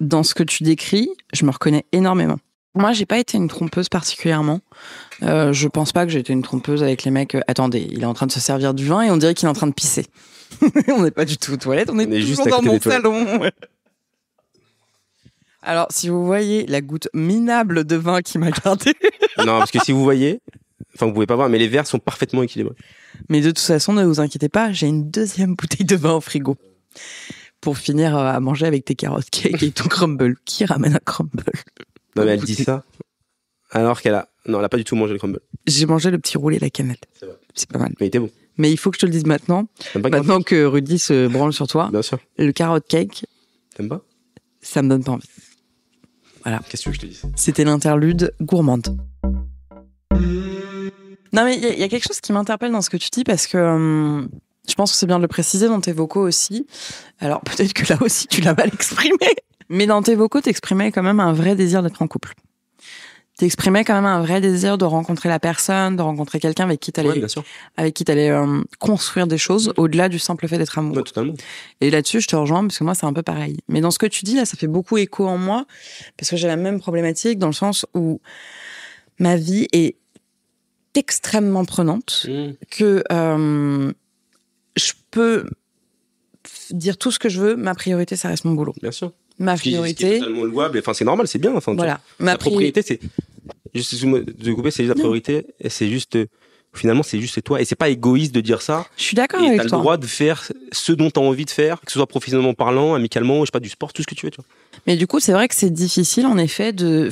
dans ce que tu décris, je me reconnais énormément. Moi, j'ai pas été une trompeuse particulièrement. Je pense pas que j'ai été une trompeuse avec les mecs. Attendez, il est en train de se servir du vin et on dirait qu'il est en train de pisser. On n'est pas du tout aux toilettes, on est toujours juste dans mon salon. Alors, si vous voyez la goutte minable de vin qui m'a gardé. Non, parce que si vous voyez, vous pouvez pas voir, mais les verres sont parfaitement équilibrés. Mais de toute façon, ne vous inquiétez pas, j'ai une deuxième bouteille de vin au frigo. Pour finir à manger avec tes carottes cake et ton crumble. Qui ramène un crumble? Non, mais elle dit ça alors qu'elle a pas du tout mangé le crumble. J'ai mangé le petit roulé la cannelle. C'est pas mal. Mais il était bon. Mais il faut que je te le dise maintenant. Maintenant que Rudy se branle sur toi. Bien sûr. Le carotte cake. T'aimes pas? Ça me donne pas envie. Voilà. Qu'est-ce que je te dis? C'était l'interlude gourmande. Non, mais il y a quelque chose qui m'interpelle dans ce que tu dis parce que je pense que c'est bien de le préciser dans tes vocaux aussi. Alors, peut-être que là aussi, tu l'as mal exprimé. Mais dans tes vocaux, t'exprimais quand même un vrai désir d'être en couple. T'exprimais quand même un vrai désir de rencontrer la personne, de rencontrer quelqu'un avec qui t'allais, construire des choses au-delà du simple fait d'être amoureux. Ouais, totalement. Et là-dessus, je te rejoins parce que moi, c'est un peu pareil. Mais dans ce que tu dis, là, ça fait beaucoup écho en moi parce que j'ai la même problématique dans le sens où ma vie est extrêmement prenante, que je peux dire tout ce que je veux, ma priorité, ça reste mon boulot. Bien sûr. Ma Ce qui priorité... est totalement louable, enfin, c'est normal, c'est bien. Enfin, voilà. La propriété, c'est... Juste de couper, c'est juste la priorité, et c'est juste... Finalement, c'est juste toi. Et c'est pas égoïste de dire ça. Je suis d'accord avec toi. Et t'as le droit de faire ce dont t'as envie de faire, que ce soit professionnellement parlant, amicalement, je sais pas, du sport, tout ce que tu veux, tu vois. Mais du coup, c'est vrai que c'est difficile, en effet, tu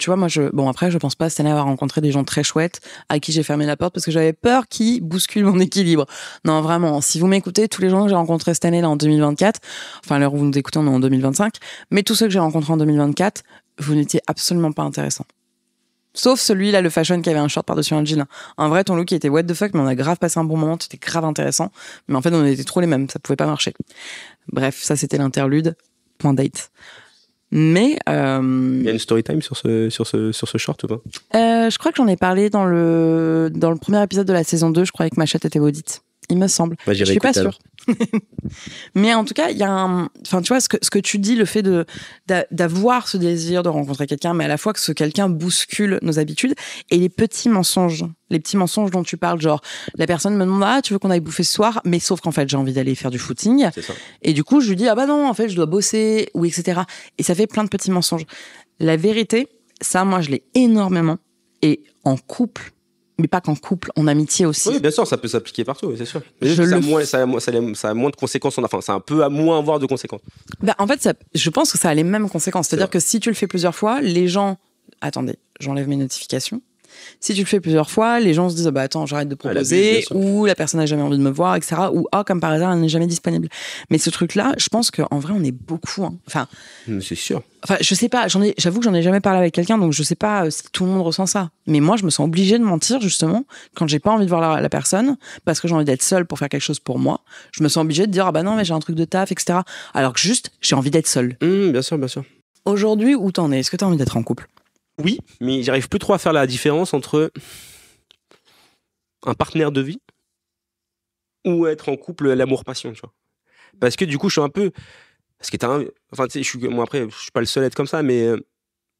vois, moi, bon, après, je pense pas cette année avoir rencontré des gens très chouettes à qui j'ai fermé la porte parce que j'avais peur qu'ils bousculent mon équilibre. Non, vraiment. Si vous m'écoutez, tous les gens que j'ai rencontrés cette année, là, en 2024, enfin, à l'heure où vous nous écoutez, on est en 2025, mais tous ceux que j'ai rencontrés en 2024, vous n'étiez absolument pas intéressants. Sauf celui-là, le fashion qui avait un short par-dessus un jean. En vrai, ton look qui était what the fuck, mais on a grave passé un bon moment, c'était grave intéressant. Mais en fait, on était trop les mêmes, ça pouvait pas marcher. Bref, ça c'était l'interlude. Point date. Mais il y a une story time sur ce short ou pas? Je crois que j'en ai parlé dans le premier épisode de la saison 2, je croyais que ma chatte était maudite. Il me semble. Bah, je suis pas sûre. Mais en tout cas, il y a enfin, tu vois, ce que tu dis, le fait d'avoir ce désir de rencontrer quelqu'un, mais à la fois que ce quelqu'un bouscule nos habitudes et les petits mensonges dont tu parles, genre, la personne me demande, tu veux qu'on aille bouffer ce soir? Mais sauf qu'en fait, j'ai envie d'aller faire du footing. C'est ça. Et du coup, je lui dis, ah bah non, en fait, je dois bosser, ou etc. Et ça fait plein de petits mensonges. La vérité, ça, moi, je l'ai énormément. Et en couple, mais pas qu'en couple, en amitié aussi. Oui, bien sûr, ça peut s'appliquer partout, c'est sûr. Mais ça a moins de conséquences, enfin, ça a un peu à moins avoir de conséquences. Bah, en fait, je pense que ça a les mêmes conséquences. C'est-à-dire que si tu le fais plusieurs fois, les gens... Attendez, j'enlève mes notifications. Si tu le fais plusieurs fois, les gens se disent, attends, j'arrête de proposer, ou la personne n'a jamais envie de me voir, etc. Ou, comme par hasard, elle n'est jamais disponible. Mais ce truc-là, je pense qu'en vrai, on est beaucoup. Enfin, c'est sûr. Enfin, je sais pas, j'avoue que j'en ai jamais parlé avec quelqu'un, donc je sais pas si tout le monde ressent ça. Mais moi, je me sens obligée de mentir, justement, quand j'ai pas envie de voir la personne, parce que j'ai envie d'être seule pour faire quelque chose pour moi. Je me sens obligée de dire, non, mais j'ai un truc de taf, etc. Alors que juste, j'ai envie d'être seule. Bien sûr, bien sûr. Aujourd'hui, où t'en es? Est-ce que t'as envie d'être en couple? Oui, mais j'arrive plus trop à faire la différence entre un partenaire de vie ou être en couple, l'amour-passion, tu vois. Parce que du coup, je suis un peu... Parce que enfin, tu sais, moi après, je suis pas le seul à être comme ça, mais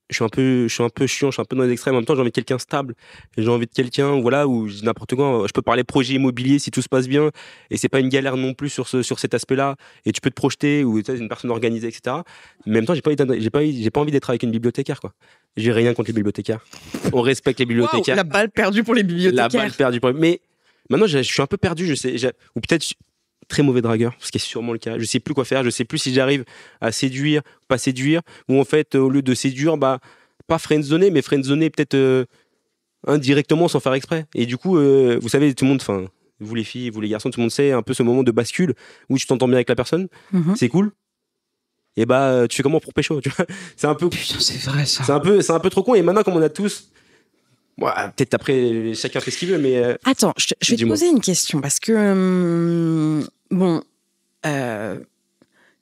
je suis un peu chiant, je suis un peu dans les extrêmes. En même temps, j'ai envie de quelqu'un stable. J'ai envie de quelqu'un, voilà, où je dis n'importe quoi. Je peux parler projet immobilier si tout se passe bien, et c'est pas une galère non plus sur cet aspect-là. Et tu peux te projeter, ou tu sais, une personne organisée, etc. Mais en même temps, j'ai pas envie d'être avec une bibliothécaire, quoi. J'ai rien contre les bibliothécaires. On respecte les bibliothécaires. Wow, la balle perdue pour les bibliothécaires. La balle perdue pour... Mais maintenant, je suis un peu perdu, je sais, ou peut-être très mauvais dragueur, ce qui est sûrement le cas. Je sais plus quoi faire, je sais plus si j'arrive à séduire, pas séduire, ou en fait, au lieu de séduire, pas friendzoner, mais friendzoner peut-être indirectement sans faire exprès. Et du coup, vous savez, tout le monde, enfin, vous les filles, vous les garçons, tout le monde sait un peu ce moment de bascule où tu t'entends bien avec la personne, c'est cool. Et tu fais comment pour pécho, tu vois? C'est un peu... Putain, c'est vrai, ça. C'est un peu trop con. Et maintenant, comme on a tous... Bon, peut-être après, chacun fait ce qu'il veut, mais... Attends, je vais te poser une question, parce que...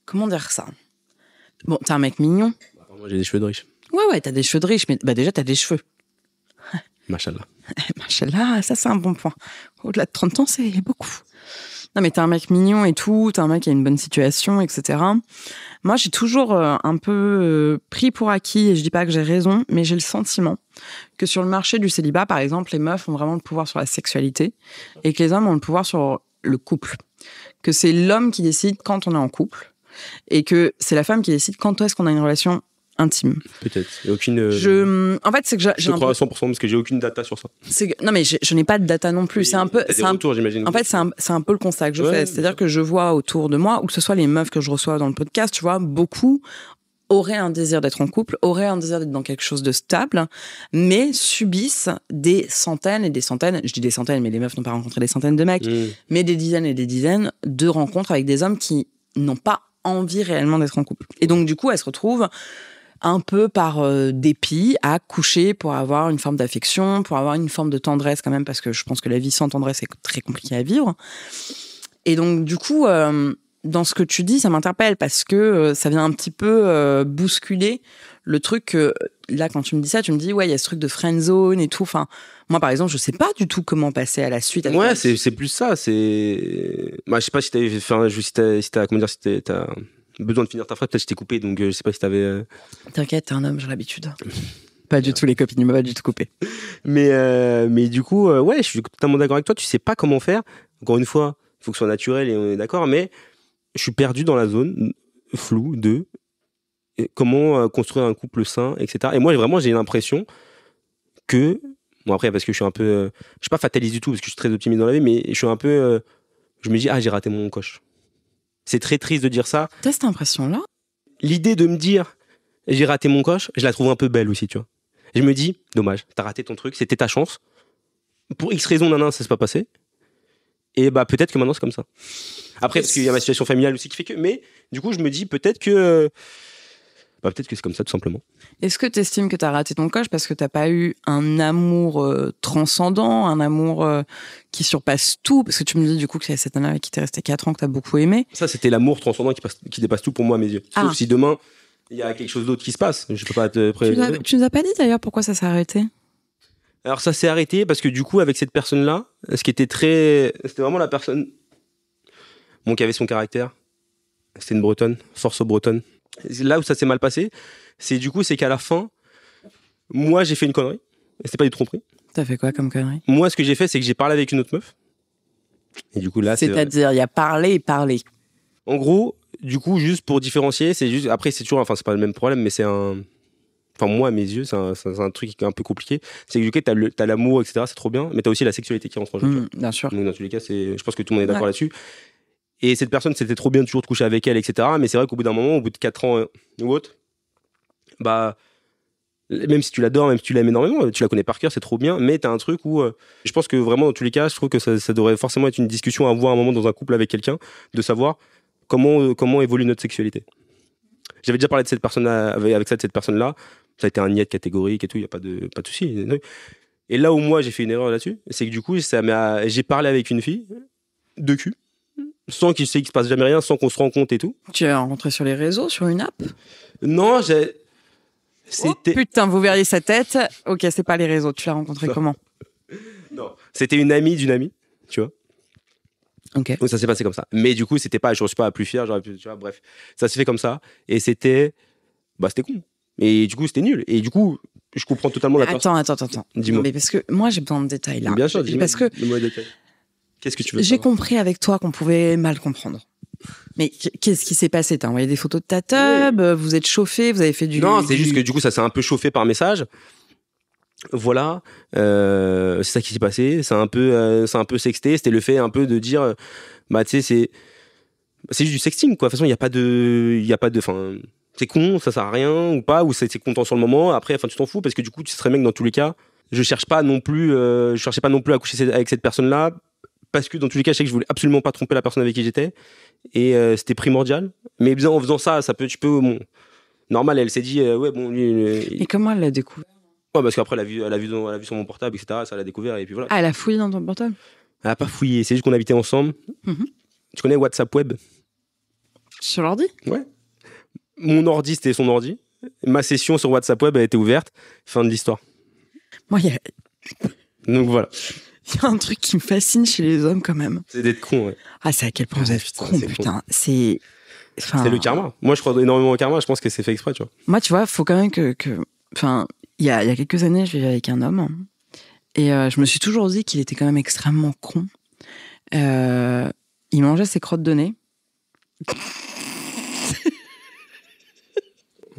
comment dire ça? Bon, t'es un mec mignon. Moi, j'ai des cheveux de riche. Ouais, t'as des cheveux de riche, mais déjà, t'as des cheveux. Machallah. Machallah, ça, c'est un bon point. Au-delà de 30 ans, c'est beaucoup. Non, mais t'es un mec mignon et tout, t'es un mec qui a une bonne situation, etc. Moi, j'ai toujours un peu pris pour acquis, et je dis pas que j'ai raison, mais j'ai le sentiment que sur le marché du célibat, par exemple, les meufs ont vraiment le pouvoir sur la sexualité et que les hommes ont le pouvoir sur le couple. Que c'est l'homme qui décide quand on est en couple et que c'est la femme qui décide quand est-ce qu'on a une relation intime. Peut-être. Il y a aucune... En fait, c'est que je crois à 100% parce que j'ai aucune data sur ça. Non, mais je n'ai pas de data non plus. Oui, c'est un peu... des retours, j'imagine. En fait, c'est un peu le constat que je fais. C'est-à-dire que je vois autour de moi, ou que ce soit les meufs que je reçois dans le podcast, tu vois, beaucoup auraient un désir d'être en couple, auraient un désir d'être dans quelque chose de stable, mais subissent des centaines et des centaines, je dis des centaines, mais les meufs n'ont pas rencontré des centaines de mecs, mais des dizaines et des dizaines de rencontres avec des hommes qui n'ont pas envie réellement d'être en couple. Et donc, du coup, elles se retrouvent un peu par dépit à coucher pour avoir une forme d'affection, pour avoir une forme de tendresse quand même, parce que je pense que la vie sans tendresse est très compliquée à vivre. Et donc, du coup, dans ce que tu dis, ça m'interpelle parce que ça vient un petit peu bousculer le truc que, là, quand tu me dis ça, tu me dis, ouais, il y a ce truc de friend zone et tout. Enfin, moi, par exemple, je sais pas du tout comment passer à la suite. Ouais, c'est plus ça. Bah, je sais pas si t'avais fait, si t'as besoin de finir ta phrase, peut-être que je t'ai coupé, donc je sais pas si t'avais. T'inquiète, t'es un homme, j'ai l'habitude. Pas du tout, les copines, il m'a pas du tout coupé. Mais du coup, ouais, je suis totalement d'accord avec toi. Tu sais pas comment faire. Encore une fois, il faut que ce soit naturel et on est d'accord, mais je suis perdu dans la zone floue de comment construire un couple sain, etc. Et moi, vraiment, j'ai l'impression que, bon après, parce que je suis un peu, je suis pas fataliste du tout, parce que je suis très optimiste dans la vie, mais je suis un peu, je me dis, j'ai raté mon coche. C'est très triste de dire ça. T'as cette impression-là? L'idée de me dire, j'ai raté mon coche, je la trouve un peu belle aussi, tu vois. Et je me dis, dommage, t'as raté ton truc, c'était ta chance. Pour X raisons, ça s'est pas passé. Et bah, peut-être que maintenant, c'est comme ça. Après, parce qu'il y a ma situation familiale aussi qui fait que, mais du coup, je me dis peut-être que c'est comme ça, tout simplement. Est-ce que tu estimes que tu as raté ton coche parce que tu n'as pas eu un amour transcendant, un amour qui surpasse tout? Parce que tu me dis du coup que c'est cette nana avec qui t'es resté 4 ans que tu as beaucoup aimé. Ça, c'était l'amour transcendant qui dépasse tout pour moi à mes yeux. Sauf si demain, il y a quelque chose d'autre qui se passe. Je peux pas te prévenir. Tu nous as pas dit d'ailleurs pourquoi ça s'est arrêté? Alors ça s'est arrêté parce que du coup, avec cette personne-là, c'était vraiment la personne qui avait son caractère. C'était une bretonne, force bretonne. Là où ça s'est mal passé, c'est qu'à la fin, moi j'ai fait une connerie, et c'était pas du tromperie. T'as fait quoi comme connerie? Moi, ce que j'ai fait, c'est que j'ai parlé avec une autre meuf. Et du coup là, c'est-à-dire, il y a parlé et parlé. En gros, du coup, juste pour différencier, c'est juste, après c'est toujours, c'est pas le même problème, mais moi à mes yeux, c'est un truc un peu compliqué. C'est que du coup, t'as l'amour, etc., c'est trop bien, mais t'as aussi la sexualité qui rentre en jeu. Bien sûr. Donc dans tous les cas, je pense que tout le monde est d'accord là-dessus. Et cette personne, c'était trop bien toujours de coucher avec elle, etc. Mais c'est vrai qu'au bout d'un moment, au bout de 4 ans ou autre, bah, même si tu l'adores, même si tu l'aimes énormément, tu la connais par cœur, c'est trop bien. Mais t'as un truc où, je pense que vraiment, dans tous les cas, je trouve que ça devrait forcément être une discussion à avoir à un moment dans un couple avec quelqu'un, de savoir comment évolue notre sexualité. J'avais déjà parlé de cette personne-là, avec ça, de cette personne-là. Ça a été un niet catégorique et tout, il n'y a pas de souci. Et là où moi, j'ai fait une erreur là-dessus, c'est que du coup, j'ai parlé avec une fille de cul, sans qu'il se passe jamais rien, sans qu'on se rencontre et tout. Tu l'as rencontré sur les réseaux, sur une app? Non, Oh, putain, vous verriez sa tête. Ok, c'est pas les réseaux. Tu l'as rencontré comment? Non, c'était une amie d'une amie, tu vois. Ok. Donc ça s'est passé comme ça. Mais du coup, je ne suis pas plus fier, j'aurais pu, tu vois, bref. Ça s'est fait comme ça. Et c'était con. Et du coup, c'était nul. Et du coup, je comprends totalement la personne. Attends. Dis-moi. Mais parce que moi, j'ai besoin de détails là. Bien sûr, dis-moi. Parce que dis-moi les détails. Qu'est-ce que tu veux j'ai savoir? compris avec toi qu'on pouvait mal comprendre. Mais qu'est-ce qui s'est passé? T'as envoyé des photos de ta tub, vous êtes chauffé, vous avez fait du... Non, c'est juste que du coup, ça s'est un peu chauffé par message. Voilà, c'est ça qui s'est passé. C'est un peu sexté. C'était le fait un peu de dire, tu sais, c'est juste du sexting, quoi. De toute façon, il y a pas de, enfin, c'est con, ça sert à rien ou pas, ou c'est content sur le moment. Après, enfin, tu t'en fous parce que du coup, tu serais mec dans tous les cas. Je cherchais pas non plus à coucher avec cette personne-là. Parce que dans tous les cas, je sais que je voulais absolument pas tromper la personne avec qui j'étais. Et c'était primordial. Mais bien, en faisant ça, bon, normal, elle s'est dit, ouais, bon, lui. Et comment elle l'a découvert? Ouais, parce qu'après, elle a vu sur mon portable, etc. Ça l'a découvert, et puis voilà. Ah, elle a fouillé dans ton portable? Elle a pas fouillé, c'est juste qu'on habitait ensemble. Mm-hmm. Tu connais WhatsApp Web? Sur l'ordi? Ouais. Mon ordi, c'était son ordi. Ma session sur WhatsApp Web a été ouverte. Fin de l'histoire. Moi, Donc voilà. Il y a un truc qui me fascine chez les hommes quand même. C'est d'être con, ouais. Ah, c'est à quel point vous êtes con, putain. C'est le karma. Moi, je crois énormément au karma. Je pense que c'est fait exprès, tu vois. Moi, tu vois, faut quand même enfin, il y a quelques années, je vivais avec un homme. Et je me suis toujours dit qu'il était quand même extrêmement con. Il mangeait ses crottes de nez.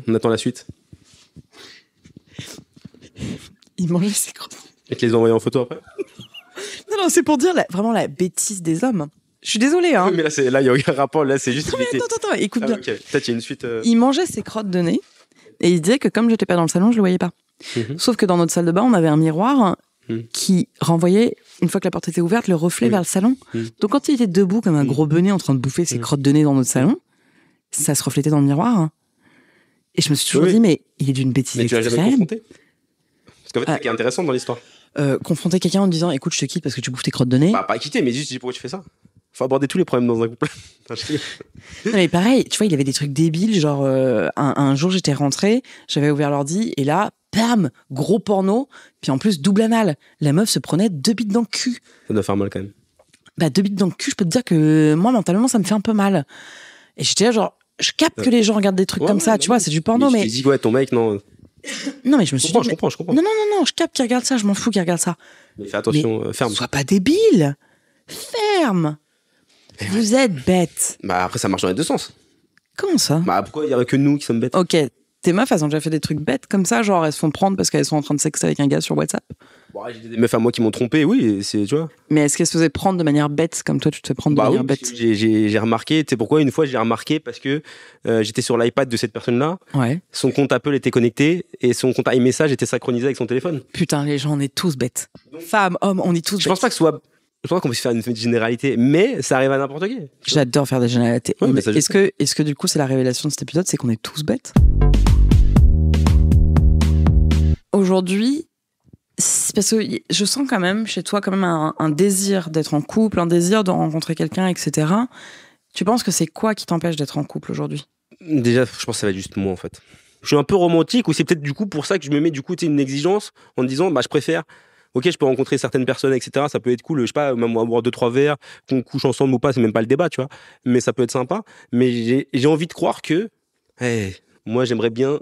On attend la suite. Il mangeait ses crottes. Et tu les as envoyés en photo après? Non, c'est pour dire vraiment la bêtise des hommes. Je suis désolée, hein. Oui, mais là, il n'y a aucun rapport. Là, c'est juste. Non, mais attends, écoute bien. Ok, peut-être il y a une suite. Il mangeait ses crottes de nez et il disait que comme j'étais pas dans le salon, je le voyais pas. Mm-hmm. Sauf que dans notre salle de bain, on avait un miroir qui renvoyait, une fois que la porte était ouverte, le reflet vers le salon. Donc quand il était debout comme un gros benet en train de bouffer ses crottes de nez dans notre salon, ça se reflétait dans le miroir. Et je me suis toujours dit, mais il est d'une bêtise Mais tu l'as jamais extrême. confronté. Parce qu'en fait, c'est ce qui est intéressant dans l'histoire. Confronter quelqu'un en disant, écoute, je te quitte parce que tu bouffes tes crottes de nez. Bah, pas quitter, mais juste, je dis pourquoi tu fais ça. Faut aborder tous les problèmes dans un couple. Non, mais pareil, tu vois, il avait des trucs débiles, genre, un jour, j'étais rentrée, j'avais ouvert l'ordi, et là, bam, gros porno, puis en plus, double anal. La meuf se prenait 2 bites dans le cul. Ça doit faire mal quand même. Bah, 2 bites dans le cul, je peux te dire que moi, mentalement, ça me fait un peu mal. Et j'étais là, genre, je capte que les gens regardent des trucs comme ça, tu vois, c'est du porno, mais. Tu dis, ouais, ton mec, non. Non, mais je me suis dit. Je comprends. Non, je capte qu'il regarde ça, je m'en fous qu'il regarde ça. Mais fais attention, ferme. Sois pas débile! Ferme! Vous êtes bête. Bah, après, ça marche dans les deux sens. Comment ça? Bah, pourquoi il y aurait que nous qui sommes bêtes? Ok, tes meufs, elles ont déjà fait des trucs bêtes comme ça, genre elles se font prendre parce qu'elles sont en train de sexer avec un gars sur WhatsApp. Bon, j'ai des meufs à moi qui m'ont trompé, oui, c'est, tu vois. Mais est-ce qu'elles se faisaient prendre de manière bête comme toi tu te fais prendre de Bah oui, manière parce bête? que j'ai remarqué, tu sais pourquoi? Une fois, j'ai remarqué parce que j'étais sur l'iPad de cette personne-là, Ouais. son compte Apple était connecté et son compte iMessage était synchronisé avec son téléphone. Putain, les gens, on est tous bêtes. Femmes, hommes, on est tous Je bêtes. pense pas que ce soit. Je pense qu'on puisse faire une généralité, mais ça arrive à n'importe qui. J'adore faire des généralités. Ouais, mais ça, je Est-ce que du coup c'est la révélation de cet épisode, c'est qu'on est tous bêtes? Aujourd'hui, c'est parce que je sens quand même chez toi quand même un désir d'être en couple, un désir de rencontrer quelqu'un, etc. Tu penses que c'est quoi qui t'empêche d'être en couple aujourd'hui? Déjà, je pense que ça va être juste moi en fait. Je suis un peu romantique ou c'est peut-être du coup pour ça que je me mets du coup une exigence en me disant bah je préfère. Ok, je peux rencontrer certaines personnes, etc. Ça peut être cool, je sais pas, même boire 2-3 verres, qu'on couche ensemble ou pas, c'est même pas le débat, tu vois. Mais ça peut être sympa. Mais j'ai envie de croire que, moi, j'aurais bien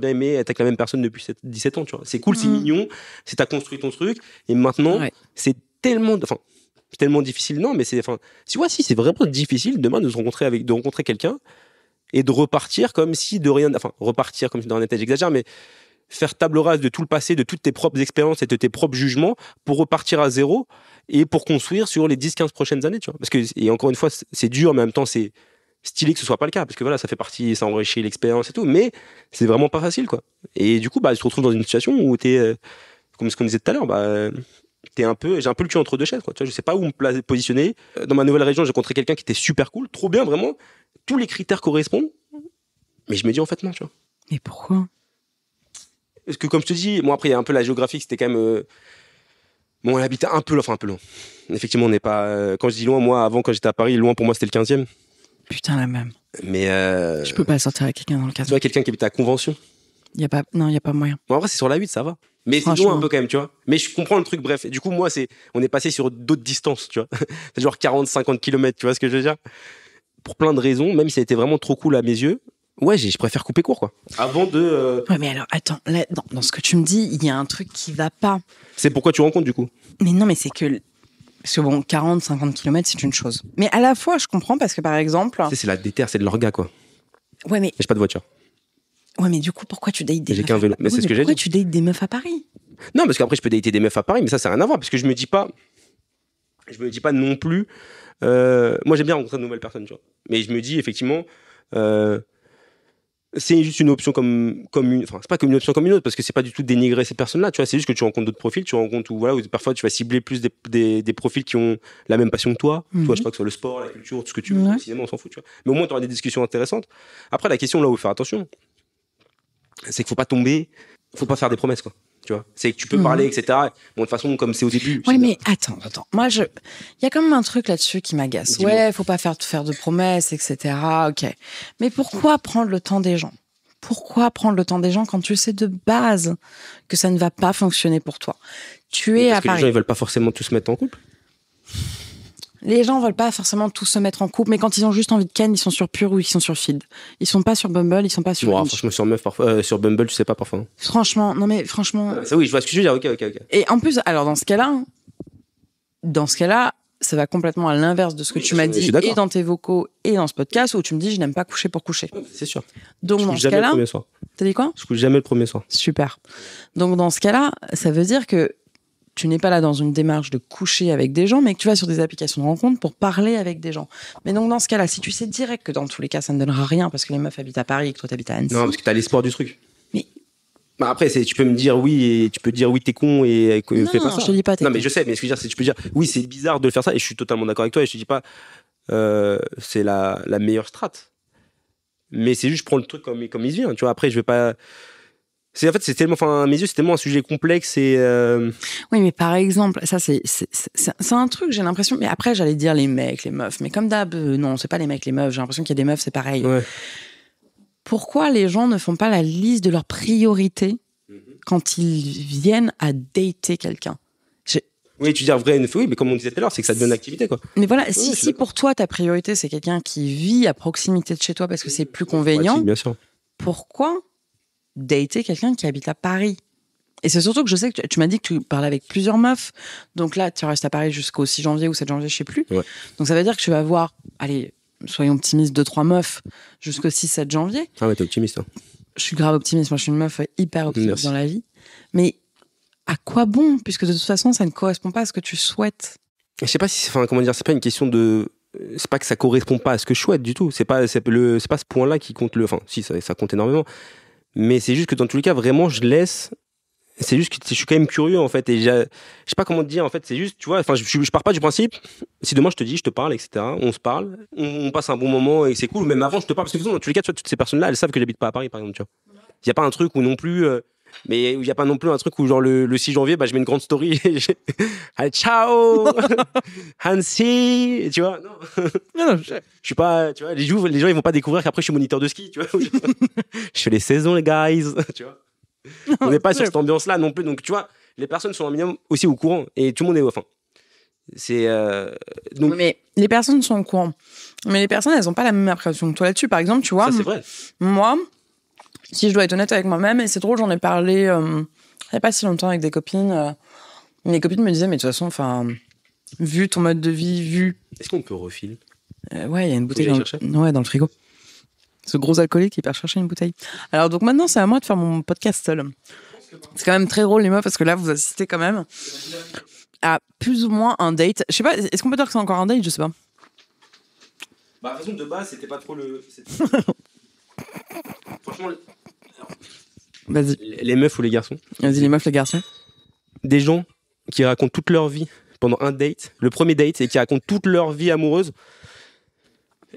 aimé être avec la même personne depuis 17 ans, tu vois. C'est cool, c'est mignon, c'est t'as construit ton truc, et maintenant, c'est tellement difficile, non, mais c'est c'est vraiment difficile demain de rencontrer quelqu'un et de repartir comme si de rien, repartir comme si de rien n'était, j'exagère, mais faire table rase de tout le passé, de toutes tes propres expériences et de tes propres jugements pour repartir à zéro et pour construire sur les 10-15 prochaines années, tu vois. Parce que, et encore une fois, c'est dur, mais en même temps, c'est stylé que ce soit pas le cas, parce que voilà, ça fait partie, ça enrichit l'expérience et tout, mais c'est vraiment pas facile, quoi. Et du coup, bah, tu te retrouves dans une situation où t'es, comme ce qu'on disait tout à l'heure, bah, j'ai un peu le cul entre deux chaises, quoi. Tu vois, je sais pas où me positionner. Dans ma nouvelle région, j'ai rencontré quelqu'un qui était super cool, trop bien, vraiment. Tous les critères correspondent. Mais je me dis, en fait, non, tu vois. Mais pourquoi? Parce que comme je te dis, moi après il y a un peu la géographie, c'était quand même bon, on habitait un peu loin. Effectivement, on n'est pas quand je dis loin, moi avant quand j'étais à Paris, loin pour moi c'était le 15e. Putain, la même. Mais je peux pas sortir avec quelqu'un dans le 15e. Tu vois quelqu'un qui habitait à Convention. Il y a pas moyen. Bon, en vrai, c'est sur la 8, ça va. Mais c'est loin un peu quand même, tu vois. Mais je comprends le truc, bref. Et du coup, moi, on est passé sur d'autres distances, tu vois. C'est genre 40-50 km, tu vois ce que je veux dire? Pour plein de raisons, même si ça a été vraiment trop cool à mes yeux. Ouais, je préfère couper court, quoi. Avant de. Ouais, mais alors, attends, là, dans ce que tu me dis, il y a un truc qui va pas. C'est pourquoi tu rencontres, du coup. Mais non, mais c'est que. Parce que bon, 40-50 km, c'est une chose. Mais à la fois, je comprends parce que par exemple. C'est la déterre, c'est de l'orga, quoi. Ouais, mais. J'ai pas de voiture. Ouais, mais du coup, pourquoi tu dates des meufs? J'ai qu'un vélo. Mais c'est ce que j'ai dit. Pourquoi tu dates des meufs à Paris? Non, parce qu'après, je peux dater des meufs à Paris, mais ça n'a rien à voir, parce que je me dis pas non plus. Moi, j'aime bien rencontrer de nouvelles personnes, tu vois. Mais je me dis, effectivement. C'est juste une option comme une, c'est pas comme une option comme une autre parce que c'est pas du tout dénigrer ces personnes-là, tu vois, c'est juste que tu rencontres d'autres profils, où parfois tu vas cibler plus des profils qui ont la même passion que toi, tu vois, je sais pas, que ce soit le sport, la culture, tout ce que tu veux, le cinéma, on s'en fout, tu vois. Mais au moins tu auras des discussions intéressantes. Après la question là où il faut faire attention, c'est qu'il faut pas faire des promesses, quoi. Tu vois, c'est que tu peux parler, etc. Bon, de toute façon, comme c'est au début. Oui, mais attends. Moi, il y a quand même un truc là-dessus qui m'agace. Dis-moi. Ouais, faut pas faire de promesses, etc. Ok. Mais pourquoi prendre le temps des gens? Pourquoi prendre le temps des gens quand tu sais de base que ça ne va pas fonctionner pour toi? Tu es à Parce que les Paris. gens, ils veulent pas forcément tous se mettre en couple. Les gens veulent pas forcément tous se mettre en couple, mais quand ils ont juste envie de ken, ils sont sur Pure ou ils sont sur Feed. Ils sont pas sur Bumble, ils sont pas sur Bon, Hinge. franchement, sur meuf, parfois, sur Bumble, tu sais pas parfois. Franchement, non mais franchement. Ça, oui, je vois ce que je veux dire. Ok. Et en plus, alors dans ce cas-là, ça va complètement à l'inverse de ce que tu m'as dit et dans tes vocaux et dans ce podcast où tu me dis je n'aime pas coucher pour coucher. C'est sûr. Donc Je dans couche ce jamais le cas-là, premier soir. t'as dit quoi? Je couche jamais le premier soir. Super. Donc dans ce cas-là, ça veut dire que tu n'es pas là dans une démarche de coucher avec des gens, mais que tu vas sur des applications de rencontre pour parler avec des gens. Mais donc dans ce cas-là, si tu sais direct que dans tous les cas ça ne donnera rien parce que les meufs habitent à Paris et que toi t'habites à Annecy. Non, parce que t'as l'espoir du truc. Mais bah après, tu peux me dire oui et tu peux dire oui t'es con et fais pas ça. Je te dis pas t'es Non con. mais je sais, mais ce que je veux dire, c'est que tu peux dire oui c'est bizarre de faire ça et je suis totalement d'accord avec toi et je te dis pas c'est la meilleure strate. Mais c'est juste, je prends le truc comme il vient, tu vois. Après, je vais pas. En fait, c'est tellement, à mes yeux, c'est tellement un sujet complexe et. Oui, mais par exemple, ça, c'est un truc, j'ai l'impression. Mais après, j'allais dire les mecs, les meufs. Mais comme d'hab, non, c'est pas les mecs, les meufs. J'ai l'impression qu'il y a des meufs, c'est pareil. Ouais. Pourquoi les gens ne font pas la liste de leurs priorités quand ils viennent à dater quelqu'un? Oui, tu dis vrai, oui, mais comme on disait tout à l'heure, c'est que ça devient une activité, quoi. Mais voilà, Oui, si pour toi, ta priorité, c'est quelqu'un qui vit à proximité de chez toi parce que c'est plus convenient, Pratique, bien sûr. pourquoi dater quelqu'un qui habite à Paris? Et c'est surtout que je sais que tu m'as dit que tu parlais avec plusieurs meufs. Donc là, tu restes à Paris jusqu'au 6 janvier ou 7 janvier, je sais plus. Ouais. Donc ça veut dire que tu vas voir, allez, soyons optimistes, 2-3 meufs jusqu'au 6-7 janvier. Ah ouais, t'es optimiste. Hein. Je suis grave optimiste. Moi, je suis une meuf hyper optimiste Merci. dans la vie. Mais à quoi bon? Puisque de toute façon, ça ne correspond pas à ce que tu souhaites. Je sais pas si c'est, comment dire, c'est pas une question de. C'est pas que ça correspond pas à ce que je souhaite du tout. C'est pas ce point-là qui compte Enfin, si, ça compte énormément. Mais c'est juste que dans tous les cas, vraiment, je laisse. C'est juste que je suis quand même curieux, en fait. Et je sais pas comment te dire, en fait. C'est juste, tu vois, je pars pas du principe. Si demain je te dis, je te parle, etc., on se parle, on passe un bon moment et c'est cool. Même avant, je te parle. Parce que de toute façon, dans tous les cas, tu vois, toutes ces personnes-là, elles savent que j'habite pas à Paris, par exemple, tu vois. Il y a pas un truc où non plus. Mais il n'y a pas non plus un truc où, genre, le 6 janvier, je mets une grande story et allez, ciao Hansi, tu vois, non, je suis pas, tu vois, les gens, ils vont pas découvrir qu'après, je suis moniteur de ski, tu vois. Je fais les saisons, les guys, tu vois. On n'est pas sur cette ambiance-là non plus, donc, tu vois, les personnes sont un minimum aussi au courant et tout le monde est, enfin, c'est, donc. Mais les personnes sont au courant. Mais les personnes, elles ont pas la même impression que toi là-dessus. Par exemple, tu vois. Ça, c'est vrai. Moi, si je dois être honnête avec moi-même, et c'est drôle, j'en ai parlé il n'y a pas si longtemps avec des copines. Mes copines me disaient, mais de toute façon, enfin, vu ton mode de vie, Est-ce qu'on peut refiler ouais, il y a une bouteille dans dans le frigo. Ce gros alcoolique qui part chercher une bouteille. Alors, donc maintenant, c'est à moi de faire mon podcast seul. C'est quand même très drôle, les meufs, parce que là, vous assistez quand même à plus ou moins un date. Je sais pas, est-ce qu'on peut dire que c'est encore un date? Je sais pas. Bah, de toute façon, de base, c'était pas trop le. Franchement. Vas-y. Les meufs ou les garçons? Vas-y, les meufs, les garçons. Des gens qui racontent toute leur vie pendant un date, le premier date, et qui racontent toute leur vie amoureuse.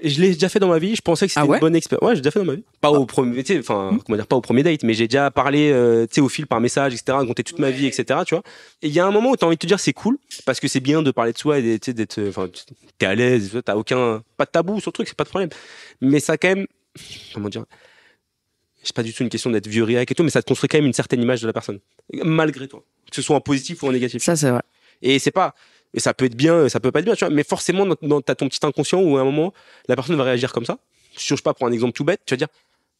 Et je l'ai déjà fait dans ma vie, je pensais que c'était une bonne expérience. Ouais, j'ai déjà fait dans ma vie. Pas au premier, tu sais, enfin, comment dire, pas au premier date, mais j'ai déjà parlé, tu sais, au fil par message, etc., raconté toute ma vie, etc., tu vois. Et il y a un moment où t'as envie de te dire c'est cool, parce que c'est bien de parler de soi et tu sais, d'être, enfin, t'es à l'aise, t'as pas de tabou sur le truc, c'est pas de problème. Mais ça, quand même, comment dire, c'est pas du tout une question d'être vieux réac et tout, mais ça te construit quand même une certaine image de la personne. Malgré toi. Que ce soit en positif ou en négatif. Ça, c'est vrai. Et c'est pas, et ça peut être bien, ça peut pas être bien, tu vois, mais forcément, t'as ton petit inconscient où à un moment, la personne va réagir comme ça. Je sais pas, pour un exemple tout bête, tu vas dire,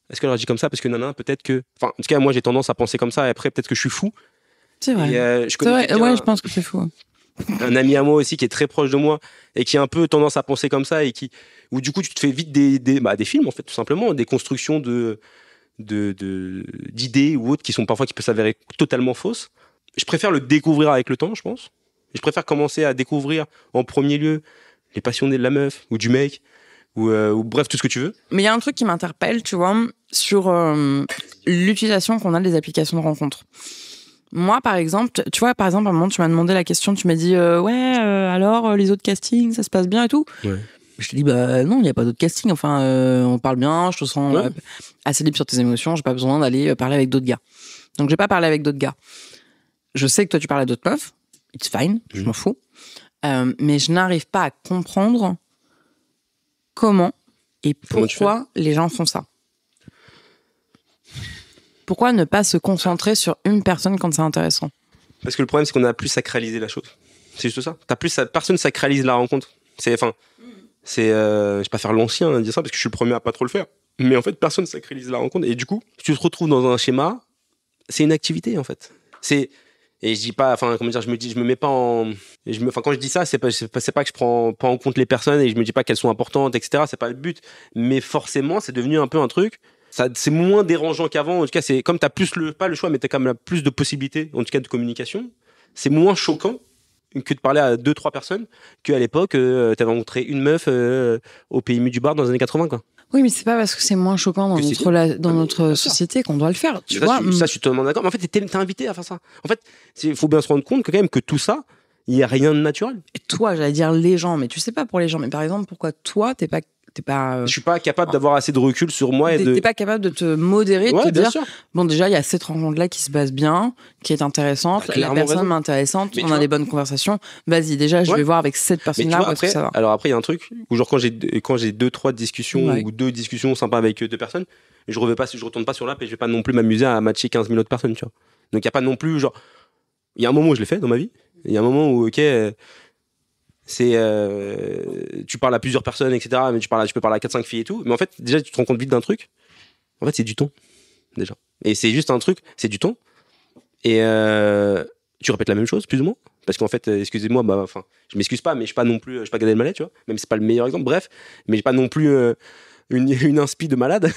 est-ce qu'elle réagit comme ça parce que nanana, peut-être que, enfin, en tout cas, moi, j'ai tendance à penser comme ça, et après, peut-être que je suis fou. C'est vrai. Et, je connais c'est vrai. Ouais, je pense que c'est fou. Un ami à moi aussi qui est très proche de moi et qui a un peu tendance à penser comme ça et où du coup, tu te fais vite des films, en fait, tout simplement, des constructions d'idées ou autres qui peuvent s'avérer totalement fausses. Je préfère le découvrir avec le temps, je pense. Je préfère commencer à découvrir en premier lieu les passionnés de la meuf ou du mec ou bref tout ce que tu veux. Mais il y a un truc qui m'interpelle, tu vois, sur l'utilisation qu'on a des applications de rencontres. Moi, par exemple, tu vois, à un moment, tu m'as demandé la question, tu m'as dit alors les autres castings, ça se passe bien et tout. Ouais. Je te dis non, il n'y a pas d'autres castings. Enfin, on parle bien, je te sens assez libre sur tes émotions, j'ai pas besoin d'aller parler avec d'autres gars. Donc j'ai pas parlé avec d'autres gars. Je sais que toi tu parles à d'autres meufs, it's fine, je m'en fous. Mais je n'arrive pas à comprendre comment et pourquoi les gens font ça. Pourquoi ne pas se concentrer sur une personne quand c'est intéressant? Parce que le problème, c'est qu'on a plus sacralisé la chose. C'est juste ça. Personne sacralise la rencontre. Je vais pas faire l'ancien à dire ça parce que je suis le premier à pas trop le faire. Mais en fait, personne sacralise la rencontre. Et du coup, tu te retrouves dans un schéma, c'est une activité en fait. Et je dis pas, enfin, comment dire, je me mets pas en, quand je dis ça, c'est pas que je prends pas en compte les personnes et je me dis pas qu'elles sont importantes, etc. C'est pas le but. Mais forcément, c'est devenu un peu un truc. C'est moins dérangeant qu'avant. En tout cas, c'est comme t'as pas le choix, mais t'as quand même plus de possibilités, en tout cas de communication. C'est moins choquant que de parler à 2-3 personnes qu'à l'époque, t'avais rencontré une meuf au PMU du bar dans les années 80, quoi. Oui, mais c'est pas parce que c'est moins choquant dans notre société qu'on doit le faire. Tu vois, ça, je suis totalement d'accord. Mais en fait, t'es invité à faire ça. En fait, il faut bien se rendre compte que quand même que tout ça, il y a rien de naturel. Et toi, j'allais dire les gens, mais tu sais pas pour les gens. Mais par exemple, pourquoi toi, t'es pas T'es pas. Je suis pas capable d'avoir assez de recul sur moi T'es pas capable de te modérer, de te bien dire sûr. bon, déjà, il y a cette rencontre-là qui se passe bien, qui est intéressante, la clairement personne raison. m'est intéressante, Mais on tu a vois- des bonnes conversations. Vas-y, déjà, je vais voir avec cette Mais tu personne-là vois, où est-ce que après, ça va. alors après, il y a un truc où genre quand j'ai 2-3 discussions Ouais. ou 2 discussions sympas avec 2 personnes, je retourne pas sur l'app et je vais pas non plus m'amuser à matcher 15 000 autres personnes, tu vois. Donc il y a pas non plus genre, il y a un moment où je l'ai fait dans ma vie, il y a un moment où c'est tu parles à plusieurs personnes, etc. Mais tu peux parler à 4-5 filles et tout, mais en fait déjà tu te rends compte vite d'un truc. En fait c'est du temps déjà, et c'est juste un truc, c'est du temps, et tu répètes la même chose plus ou moins. Parce qu'en fait, excusez-moi, enfin, je m'excuse pas, mais je suis pas non plus, je suis pas Gad Elmaleh, tu vois. Même si c'est pas le meilleur exemple, bref, mais j'ai pas non plus une inspi de malade.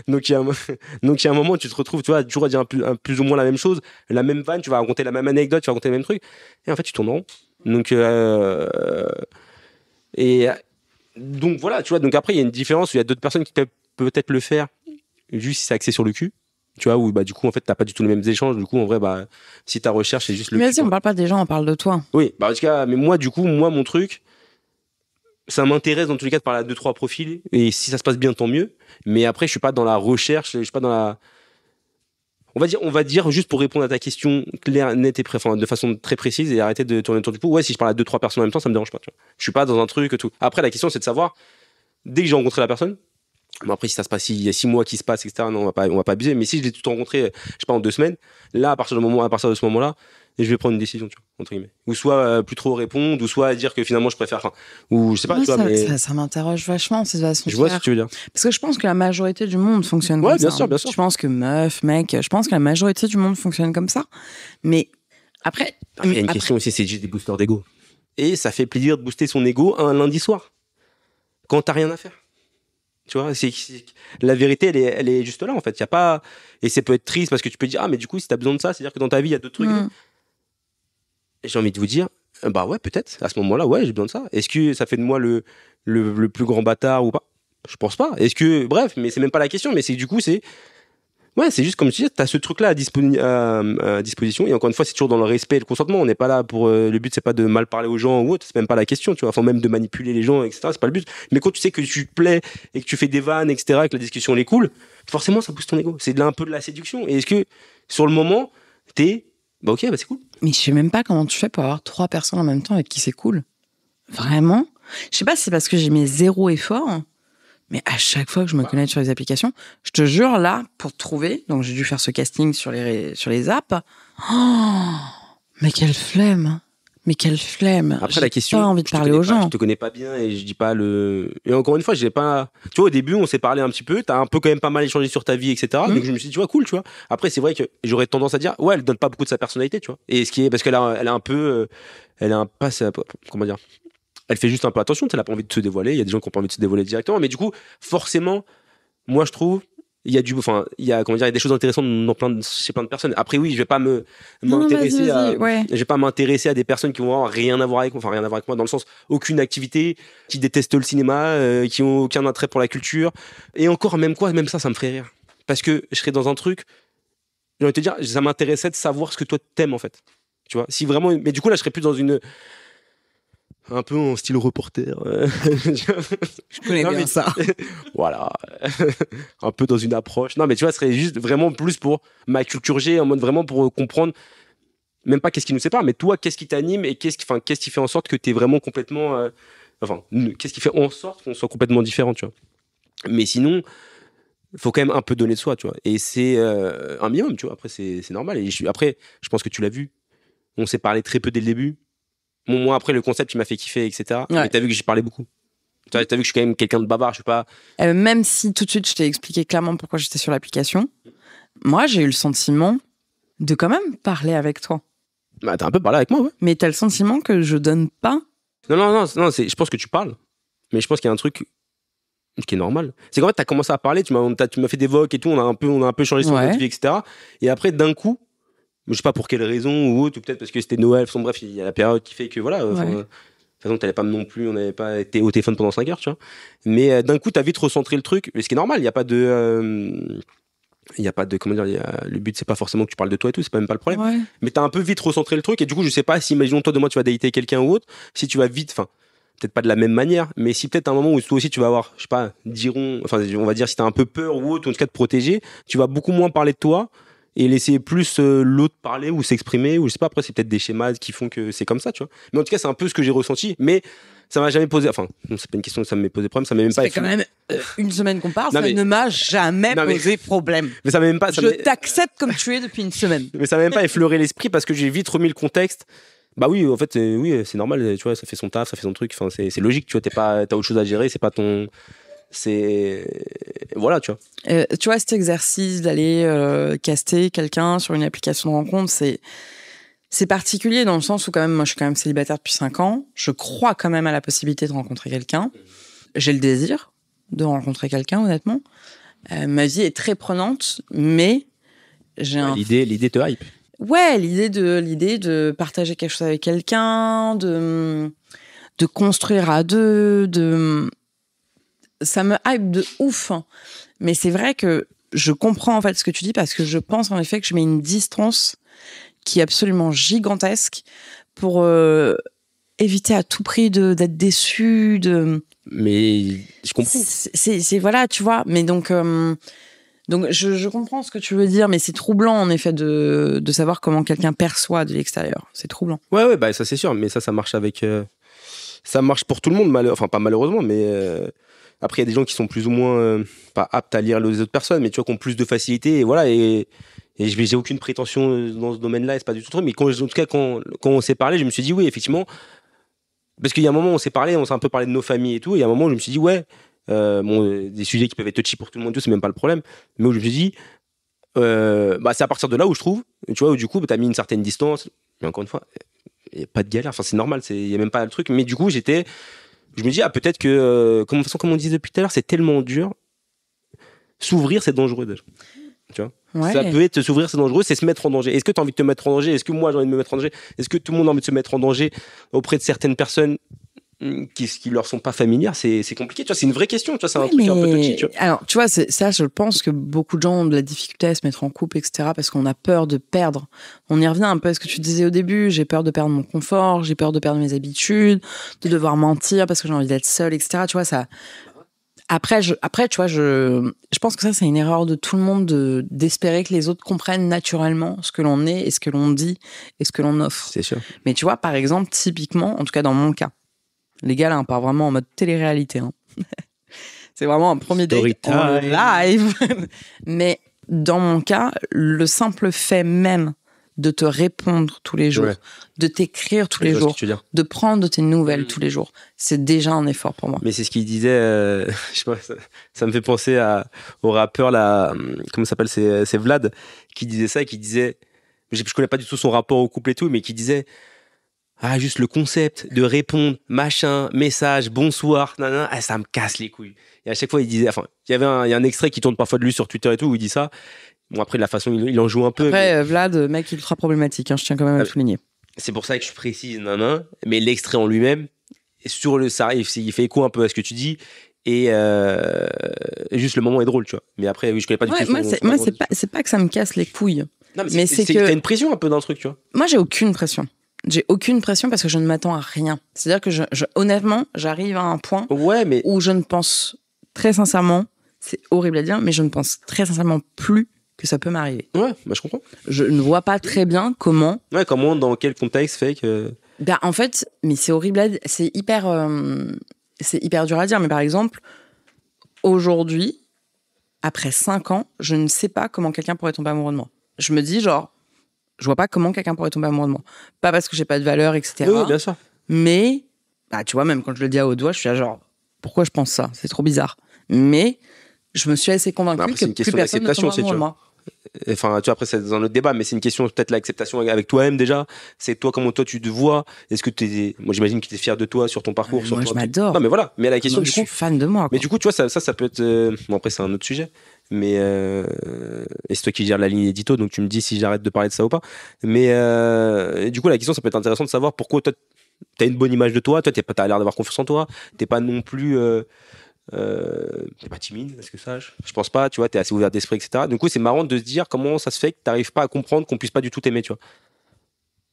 donc il y a un moment où tu te retrouves, tu vois, toujours à dire plus ou moins la même chose, la même vanne, tu vas raconter la même anecdote, tu vas raconter le même truc, et en fait tu tournes en rond. Donc et donc voilà, tu vois. Donc après il y a une différence où il y a d'autres personnes qui peuvent peut-être le faire juste si c'est axé sur le cul. Tu vois, où bah du coup en fait t'as pas du tout les mêmes échanges, du coup en vrai bah si ta recherche c'est juste le Mais cul, vas-y, on parle pas des gens, on parle de toi. oui, bah en tout cas, mais moi du coup mon truc, ça m'intéresse dans tous les cas de parler à 2-3 profils, et si ça se passe bien tant mieux, mais après je suis pas dans la recherche, je suis pas dans la, on va dire juste pour répondre à ta question claire, nette et de façon très précise et arrêter de tourner autour du pot. Ouais, si je parle à 2-3 personnes en même temps, ça me dérange pas, tu vois. Je suis pas dans un truc tout. Après la question c'est de savoir, dès que j'ai rencontré la personne, bon après si ça se passe, il y a 6 mois qui se passent, etc., non, on va pas abuser, mais si je l'ai tout rencontré, je sais pas, en 2 semaines, là à partir de ce moment là, je vais prendre une décision, tu vois, entre guillemets, ou soit plus trop répondre, ou soit dire que finalement je préfère, enfin, ou je sais pas, Moi, tu vois, mais ça m'interroge vachement, ces façons de je vois ce faire. que tu veux dire. Parce que je pense que la majorité du monde fonctionne Ouais, comme bien ça. sûr, bien sûr. Je pense que meuf, mec, je pense que la majorité du monde fonctionne comme ça. Mais après, Il y a une question aussi, c'est juste des boosters d'ego, et ça fait plaisir de booster son ego un lundi soir quand t'as rien à faire. Tu vois, la vérité, elle est juste là, en fait. Y a pas, et ça peut être triste parce que tu peux dire, ah, mais du coup, si t'as besoin de ça, c'est-à-dire que dans ta vie, il y a d'autres trucs. Et j'ai envie de vous dire, bah ouais, peut-être. À ce moment-là, ouais, j'ai besoin de ça. Est-ce que ça fait de moi le plus grand bâtard ou pas? Je pense pas. Est-ce que, bref, mais c'est même pas la question, mais c'est du coup, ouais, c'est juste comme tu dis, t'as ce truc-là à disposition. Et encore une fois, c'est toujours dans le respect et le consentement. On n'est pas là pour, le but, c'est pas de mal parler aux gens ou autre. C'est même pas la question, tu vois. Enfin, même de manipuler les gens, etc. C'est pas le but. Mais quand tu sais que tu te plais et que tu fais des vannes, etc., et que la discussion elle est cool, forcément, ça pousse ton ego. C'est un peu de la séduction. Et est-ce que, sur le moment, bah ok, bah c'est cool. Mais je sais même pas comment tu fais pour avoir 3 personnes en même temps avec qui c'est cool. Vraiment. Je sais pas si c'est parce que j'ai mis 0 effort, mais à chaque fois que je me connecte sur les applications, je te jure, là, pour te trouver, donc j'ai dû faire ce casting sur les apps. Oh, mais quelle flemme. Mais quelle flemme. Après, J'ai la question. pas envie de je te parler connais aux pas, gens. Je te connais pas bien et je dis pas Et encore une fois, j'ai pas. Tu vois, au début, on s'est parlé un petit peu. T'as un peu quand même pas mal échangé sur ta vie, etc. Donc je me suis dit, tu vois, cool, tu vois. Après, c'est vrai que j'aurais tendance à dire, ouais, elle donne pas beaucoup de sa personnalité, tu vois. Et ce qui est. Parce qu'elle a un peu. Elle a un pas. Comment dire? Elle fait juste un peu attention, elle a pas envie de se dévoiler. Il y a des gens qui ont pas envie de se dévoiler directement. Mais du coup, forcément, moi, je trouve. Il y a il y a des choses intéressantes chez plein de personnes. Après, oui, je vais pas m'intéresser vas-y, ouais. je vais pas m'intéresser à des personnes qui vont avoir rien à voir avec moi, enfin rien à voir avec moi dans le sens aucune activité, qui détestent le cinéma, qui ont aucun attrait pour la culture. Et encore, même ça me ferait rire. Parce que je serais dans un truc, j'ai envie de te dire, ça m'intéressait de savoir ce que toi t'aimes en fait. Tu vois, si vraiment, mais du coup là, je serais plus dans un peu en style reporter. Je connais bien ça. Voilà. Un peu dans une approche. Non, mais tu vois, ce serait juste vraiment plus pour ma culture G, en mode vraiment pour comprendre, même pas qu'est-ce qui nous sépare, mais toi, qu'est-ce qui t'anime et qu'est-ce qui fait en sorte que t'es vraiment complètement. Qu'est-ce qui fait en sorte qu'on soit complètement différent, tu vois. Mais sinon, faut quand même un peu donner de soi, tu vois. Et c'est un minimum, tu vois. Après, c'est normal. Et après, je pense que tu l'as vu. On s'est parlé très peu dès le début. Bon, moi, après, le concept, il m'a fait kiffer, etc. Ouais. Mais t'as vu que j'ai parlé beaucoup. T'as vu que je suis quand même quelqu'un de bavard, je suis pas. Même si tout de suite, je t'ai expliqué clairement pourquoi j'étais sur l'application, moi, j'ai eu le sentiment de quand même parler avec toi. Bah, t'as un peu parlé avec moi, ouais. Mais t'as le sentiment que je donne pas. Non, je pense que tu parles. Mais je pense qu'il y a un truc qui est normal. C'est qu'en fait, t'as commencé à parler, tu m'as fait des vocs et tout, on a un peu changé sur notre vie, etc. Et après, d'un coup, je sais pas pour quelle raison ou autre, ou peut-être parce que c'était Noël, bref, il y a la période qui fait que voilà. De toute façon, t'allais pas non plus, on n'avait pas été au téléphone pendant 5 heures, tu vois. Mais d'un coup, t'as vite recentré le truc, mais ce qui est normal, il y a pas de. Comment dire, le but c'est pas forcément que tu parles de toi et tout, c'est pas même pas le problème. Mais t'as un peu vite recentré le truc, et du coup, je sais pas si, imaginons toi demain tu vas dater quelqu'un ou autre, si tu vas vite, peut-être pas de la même manière, mais si peut-être à un moment où toi aussi tu vas avoir, je sais pas, on va dire si t'as un peu peur ou autre, ou en tout cas de protéger, tu vas beaucoup moins parler de toi et laisser plus l'autre parler ou s'exprimer, ou je sais pas, après c'est peut-être des schémas qui font que c'est comme ça, tu vois. Mais en tout cas, c'est un peu ce que j'ai ressenti, mais ça m'a jamais posé, enfin, non, c'est pas une question que ça m'ait posé problème, ça m'a même Ça pas fait quand même une semaine qu'on parle, Non, ça mais- ne m'a jamais Non, mais- posé problème. Mais ça m'a même pas, Je t'accepte comme tu es depuis une semaine. mais ça m'a même pas effleuré l'esprit parce que j'ai vite remis le contexte. Bah oui, en fait, oui, c'est normal, tu vois, ça fait son taf, ça fait son truc, enfin, c'est logique, tu vois, t'as autre chose à gérer, c'est pas ton. Voilà, tu vois. Tu vois, cet exercice d'aller caster quelqu'un sur une application de rencontre, c'est particulier dans le sens où quand même, moi, je suis quand même célibataire depuis 5 ans. Je crois quand même à la possibilité de rencontrer quelqu'un. J'ai le désir de rencontrer quelqu'un, honnêtement. Ma vie est très prenante, mais j'ai un... L'idée te hype. Ouais, l'idée de partager quelque chose avec quelqu'un, de construire à deux, ça me hype de ouf. Mais c'est vrai que je comprends en fait ce que tu dis parce que je pense en effet que je mets une distance qui est absolument gigantesque pour éviter à tout prix d'être déçu, Mais je comprends. c'est voilà, tu vois. Mais donc je comprends ce que tu veux dire, mais c'est troublant en effet de savoir comment quelqu'un perçoit de l'extérieur. C'est troublant. Ouais, bah ça c'est sûr, mais ça marche avec. Ça marche pour tout le monde, enfin pas malheureusement, mais après il y a des gens qui sont plus ou moins pas aptes à lire les autres personnes, mais tu vois, qui ont plus de facilité, et voilà, et j'ai aucune prétention dans ce domaine-là, et c'est pas du tout trop, mais en tout cas quand on s'est parlé, je me suis dit oui, effectivement, parce qu'il y a un moment où on s'est parlé, on s'est un peu parlé de nos familles et tout, et il y a un moment où je me suis dit ouais, des sujets qui peuvent être touchy pour tout le monde, c'est même pas le problème, mais où je me suis dit bah c'est à partir de là où je trouve, tu vois, où du coup t'as mis une certaine distance, mais encore une fois, il n'y a pas de galère, enfin c'est normal, il n'y a même pas le truc, mais du coup je me dis peut-être que comme on disait depuis tout à l'heure, c'est tellement dur, s'ouvrir c'est dangereux déjà, tu vois. Ouais. Ça peut être s'ouvrir c'est dangereux, c'est se mettre en danger. Est-ce que tu as envie de te mettre en danger? Est-ce que moi j'ai envie de me mettre en danger? Est-ce que tout le monde a envie de se mettre en danger auprès de certaines personnes qui leur sont pas familières? C'est compliqué, tu vois, c'est une vraie question, tu vois, c'est un truc un peu touchy, tu vois. Alors, tu vois, ça, je pense que beaucoup de gens ont de la difficulté à se mettre en couple, etc., parce qu'on a peur de perdre. On y revient un peu à ce que tu disais au début. J'ai peur de perdre mon confort, j'ai peur de perdre mes habitudes, de devoir mentir parce que j'ai envie d'être seule, etc. Tu vois, ça. Après, tu vois, je pense que ça, c'est une erreur de tout le monde d'espérer que les autres comprennent naturellement ce que l'on est et ce que l'on dit et ce que l'on offre. C'est sûr. Mais tu vois, par exemple, typiquement, en tout cas dans mon cas, les gars, là, on part vraiment en mode télé-réalité. Hein. C'est vraiment un premier date en live. Mais dans mon cas, le simple fait même de te répondre tous les jours, Ouais. de t'écrire tous les Je vois jours, ce que tu veux dire. de prendre de tes nouvelles tous les jours, c'est déjà un effort pour moi. Mais c'est ce qu'il disait, je sais pas, ça me fait penser au rappeur là, comment ça s'appelle, c'est Vlad, qui disait ça, qui disait, je connais pas du tout son rapport au couple et tout, mais qui disait, juste le concept de répondre, machin, message, bonsoir, nanana, ça me casse les couilles. Et à chaque fois, il disait, enfin, il y a un extrait qui tourne parfois de lui sur Twitter et tout, où il dit ça. Bon, après, de la façon, il en joue un peu. Après, Vlad, mec ultra problématique, hein, je tiens quand même à le souligner. C'est pour ça que je précise, mais l'extrait en lui-même, il fait écho un peu à ce que tu dis, et juste le moment est drôle, tu vois. Mais après, oui, je connais pas du tout. Moi, c'est pas que ça me casse les couilles. Non, mais c'est que t'as une pression un peu dans le truc, tu vois. Moi, j'ai aucune pression. J'ai aucune pression parce que je ne m'attends à rien. C'est-à-dire que honnêtement, j'arrive à un point où je ne pense très sincèrement, c'est horrible à dire, mais je ne pense très sincèrement plus que ça peut m'arriver. Ouais, bah je comprends. Je ne vois pas très bien comment. Ouais, comment, dans quel contexte fait que. Ben, en fait, mais c'est horrible, c'est hyper dur à dire. Mais par exemple, aujourd'hui, après 5 ans, je ne sais pas comment quelqu'un pourrait tomber amoureux de moi. Je me dis genre, je vois pas comment quelqu'un pourrait tomber amoureux de moi. Pas parce que j'ai pas de valeur, etc. Oui, bien sûr. Mais, bah, tu vois, même quand je le dis à haute voix, je suis là genre, pourquoi je pense ça? C'est trop bizarre. Mais je me suis assez convaincue que plus personne ne tombe amoureux de moi. Enfin, tu vois, après, c'est dans un autre débat, mais c'est une question, peut-être, l'acceptation avec toi-même, déjà. C'est toi, comment toi, tu te vois. Est-ce que moi, j'imagine que tu es fier de toi sur ton parcours. Moi, je m'adore. Non, mais voilà. Mais la question, moi, je suis fan de moi, quoi. Mais du coup, tu vois, ça peut être, bon, après, c'est un autre sujet. Mais, et c'est toi qui gères la ligne édito, donc tu me dis si j'arrête de parler de ça ou pas. Mais, et du coup, la question, ça peut être intéressant de savoir pourquoi toi, t'as une bonne image de toi. Toi, t'as l'air d'avoir confiance en toi. T'es pas non plus, t'es pas timide, est-ce que ça je pense pas, tu vois, t'es assez ouvert d'esprit, etc. Du coup, c'est marrant de se dire comment ça se fait que t'arrives pas à comprendre qu'on puisse pas du tout t'aimer, tu vois.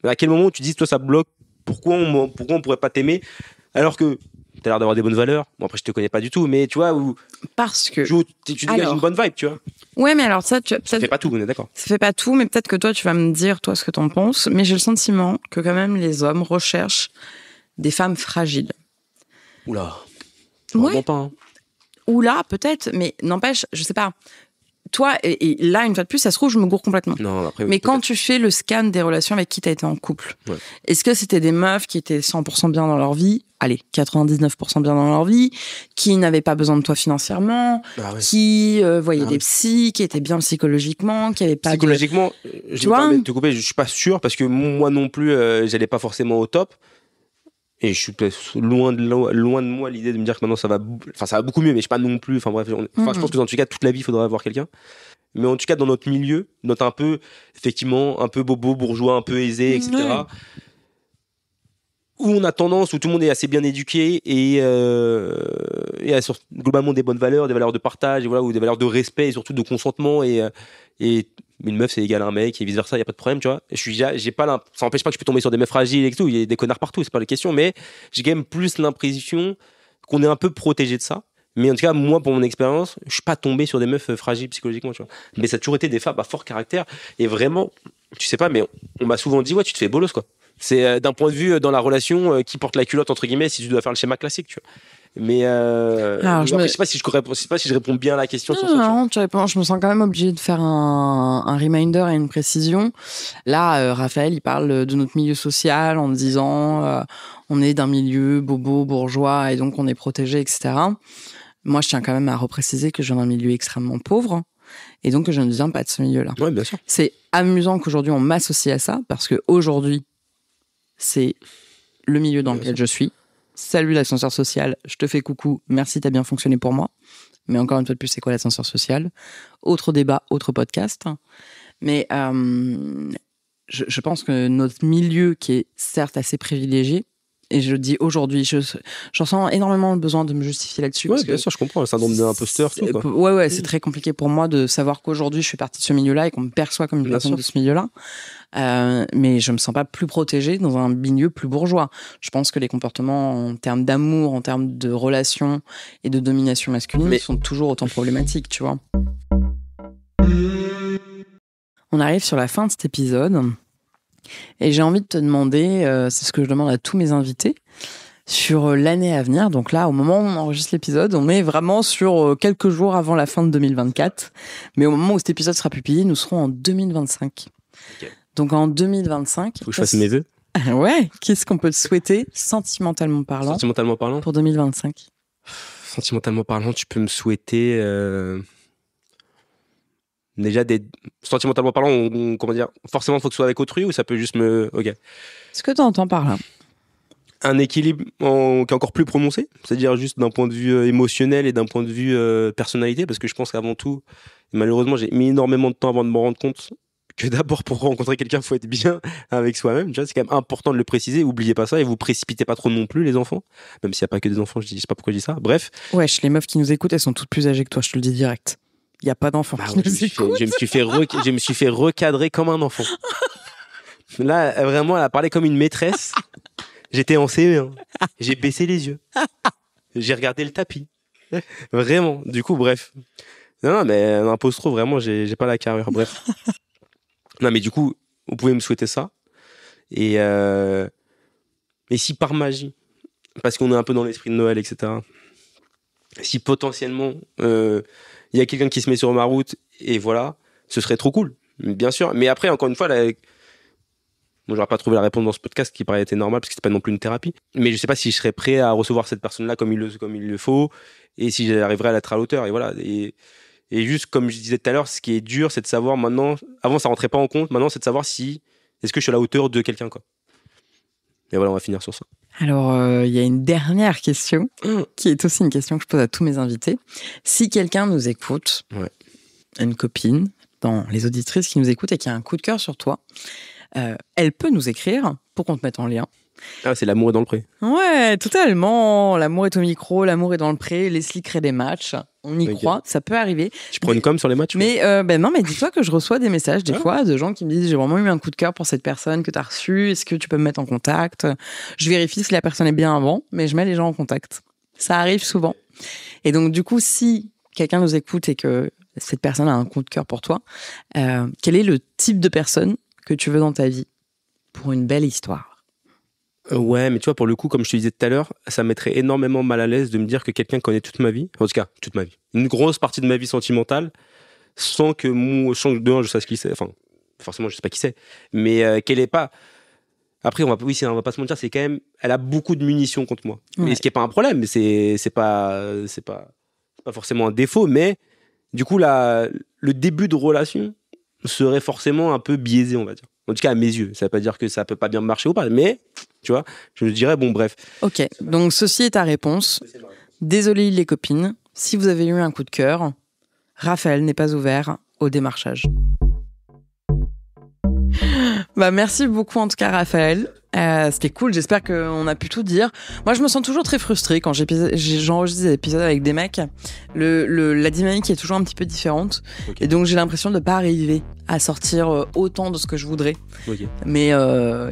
Mais à quel moment tu dis, toi, ça bloque, pourquoi on pourrait pas t'aimer, alors que t'as l'air d'avoir des bonnes valeurs. Bon, après, je te connais pas du tout, mais tu vois, Parce que. tu dégages une bonne vibe, tu vois. Ouais, mais alors ça, Ça fait pas tout, on est d'accord. Ça fait pas tout, mais peut-être que toi, tu vas me dire, toi, ce que t'en penses. Mais j'ai le sentiment que quand même, les hommes recherchent des femmes fragiles. Oula. Ouais. Vraiment pas, hein. Ou là, peut-être, mais n'empêche, je sais pas. Toi, et là, une fois de plus, ça se trouve, je me gourre complètement. Non, après, Mais peut-être. quand tu fais le scan des relations avec qui t'as été en couple, Ouais. est-ce que c'était des meufs qui étaient 100% bien dans leur vie, allez, 99% bien dans leur vie, qui n'avaient pas besoin de toi financièrement, Ah ouais. qui voyaient Ah des ouais. psys, qui étaient bien psychologiquement, qui n'avaient pas Psychologiquement, je Tu me vois permets de te couper, je suis pas sûr parce que moi non plus, j'allais pas forcément au top. Et je suis loin de moi l'idée de me dire que maintenant ça va beaucoup mieux, mais je suis pas non plus. Enfin bref, je pense que dans tout cas toute la vie il faudra avoir quelqu'un. Mais en tout cas dans notre milieu, notre un peu effectivement un peu bobo, bourgeois, un peu aisé, etc. Ouais. Où on a tendance, où tout le monde est assez bien éduqué et a globalement des bonnes valeurs, des valeurs de partage, et voilà, ou des valeurs de respect et surtout de consentement et une meuf c'est égal à un mec et vice versa, y a pas de problème, tu vois. J'ai pas ça empêche pas que je peux tomber sur des meufs fragiles et tout, il y a des connards partout, c'est pas la question, mais j'ai quand même plus l'impression qu'on est un peu protégé de ça. Mais en tout cas, moi, pour mon expérience, je suis pas tombé sur des meufs fragiles psychologiquement, tu vois. Mais ça a toujours été des femmes à fort caractère et vraiment, tu sais pas, mais on m'a souvent dit, ouais, tu te fais bolos, quoi. C'est d'un point de vue dans la relation qui porte la culotte entre guillemets si tu dois faire le schéma classique, tu vois. Mais je sais pas si je réponds bien à la question sur ça. Non, tu réponds. Je me sens quand même obligée de faire un reminder et une précision. Là, Raphaël, il parle de notre milieu social en disant on est d'un milieu bobo, bourgeois et donc on est protégé, etc. Moi, je tiens quand même à repréciser que je viens d'un milieu extrêmement pauvre et donc que je ne viens pas de ce milieu-là. Ouais, bien sûr. C'est amusant qu'aujourd'hui on m'associe à ça parce que aujourd'hui c'est le milieu dans lequel je suis. Salut l'ascenseur social, je te fais coucou, merci, t'as bien fonctionné pour moi. Mais encore une fois de plus, c'est quoi l'ascenseur social ? Autre débat, autre podcast. Mais je pense que notre milieu, qui est certes assez privilégié, et je le dis aujourd'hui, j'en sens énormément le besoin de me justifier là-dessus. Ouais, parce bien que sûr, je comprends, le syndrome de l'imposteur, tout, quoi. Ouais, c'est très compliqué pour moi de savoir qu'aujourd'hui, je fais partie de ce milieu-là et qu'on me perçoit comme une personne de ce milieu-là. Mais je me sens pas plus protégée dans un milieu plus bourgeois. Je pense que les comportements en termes d'amour, en termes de relations et de domination masculine sont toujours autant problématiques, tu vois. On arrive sur la fin de cet épisode et j'ai envie de te demander, c'est ce que je demande à tous mes invités, sur l'année à venir. Donc là, au moment où on enregistre l'épisode, on est vraiment sur quelques jours avant la fin de 2024. Mais au moment où cet épisode sera publié, nous serons en 2025. Okay. Donc en 2025... Faut que je fasse mes vœux. Ouais, qu'est-ce qu'on peut te souhaiter, sentimentalement parlant, pour 2025 ? Sentimentalement parlant, tu peux me souhaiter... Déjà, sentimentalement parlant, comment dire, forcément, il faut que ce soit avec autrui ou ça peut juste me... Ok. Ce que tu entends par là. Un équilibre qui est encore plus prononcé, c'est-à-dire juste d'un point de vue émotionnel et d'un point de vue personnalité, parce que je pense qu'avant tout, malheureusement, j'ai mis énormément de temps avant de me rendre compte que d'abord, pour rencontrer quelqu'un, il faut être bien avec soi-même. Tu vois, c'est quand même important de le préciser. Oubliez pas ça et vous précipitez pas trop non plus, les enfants. Même s'il n'y a pas que des enfants, je sais pas pourquoi je dis ça. Bref. Wesh, les meufs qui nous écoutent, elles sont toutes plus âgées que toi, je te le dis direct. Il n'y a pas d'enfants qui nous écoutent. Je me suis fait recadrer comme un enfant. Là, vraiment, elle a parlé comme une maîtresse. J'étais en CE1. J'ai baissé les yeux. J'ai regardé le tapis. Vraiment. Du coup, bref. Non, mais un impose trop, vraiment, j'ai pas la carrure. Bref. Non, mais du coup, vous pouvez me souhaiter ça. Et si par magie, parce qu'on est un peu dans l'esprit de Noël, etc., si potentiellement il y a quelqu'un qui se met sur ma route et voilà, ce serait trop cool, bien sûr. Mais après, encore une fois, moi, j'aurais pas trouvé la réponse dans ce podcast qui paraît être normal parce que c'est pas non plus une thérapie. Mais je sais pas si je serais prêt à recevoir cette personne-là comme il le faut et si j'arriverais à l'être à l'auteur. Et voilà. Et juste comme je disais tout à l'heure, ce qui est dur, c'est de savoir maintenant. Avant, ça rentrait pas en compte. Maintenant, c'est de savoir est-ce que je suis à la hauteur de quelqu'un, quoi. Et voilà, on va finir sur ça. Alors, il y a une dernière question qui est aussi une question que je pose à tous mes invités. Si quelqu'un nous écoute, une copine, dans les auditrices qui nous écoutent et qui a un coup de cœur sur toi, elle peut nous écrire pour qu'on te mette en lien. Ah, c'est l'amour est dans le pré. Ouais, totalement. L'amour est au micro, l'amour est dans le pré. Leslie crée des matchs. On y croit, ça peut arriver. Tu prends une com sur les matchs? Mais non, mais dis-toi que je reçois des messages des fois de gens qui me disent j'ai vraiment eu un coup de cœur pour cette personne que tu as reçue. Est-ce que tu peux me mettre en contact? Je vérifie si la personne est bien avant, mais je mets les gens en contact. Ça arrive souvent. Et donc, du coup, si quelqu'un nous écoute et que cette personne a un coup de cœur pour toi, quel est le type de personne que tu veux dans ta vie pour une belle histoire? Ouais, mais tu vois, pour le coup, comme je te disais tout à l'heure, ça me mettrait énormément mal à l'aise de me dire que quelqu'un connaît toute ma vie, en tout cas, toute ma vie, une grosse partie de ma vie sentimentale, sans que de un, je sache qui c'est, enfin, forcément, je sais pas qui c'est, mais qu'elle est pas... Après, on va pas se mentir, c'est quand même, elle a beaucoup de munitions contre moi. Ouais. Et ce qui est pas un problème, c'est pas forcément un défaut, mais du coup, le début de relation serait forcément un peu biaisé, on va dire. En tout cas, à mes yeux. Ça veut pas dire que ça peut pas bien marcher ou pas, mais, tu vois, je me dirais, bon, bref. Ok, donc ceci est ta réponse. Désolé les copines, si vous avez eu un coup de cœur, Raphaël n'est pas ouvert au démarchage. Bah merci beaucoup en tout cas Raphaël. C'était cool, j'espère qu'on a pu tout dire. Moi je me sens toujours très frustrée quand j'enregistre des épisodes avec des mecs. La dynamique est toujours un petit peu différente. Okay. Et donc j'ai l'impression de ne pas arriver à sortir autant de ce que je voudrais. Okay. Mais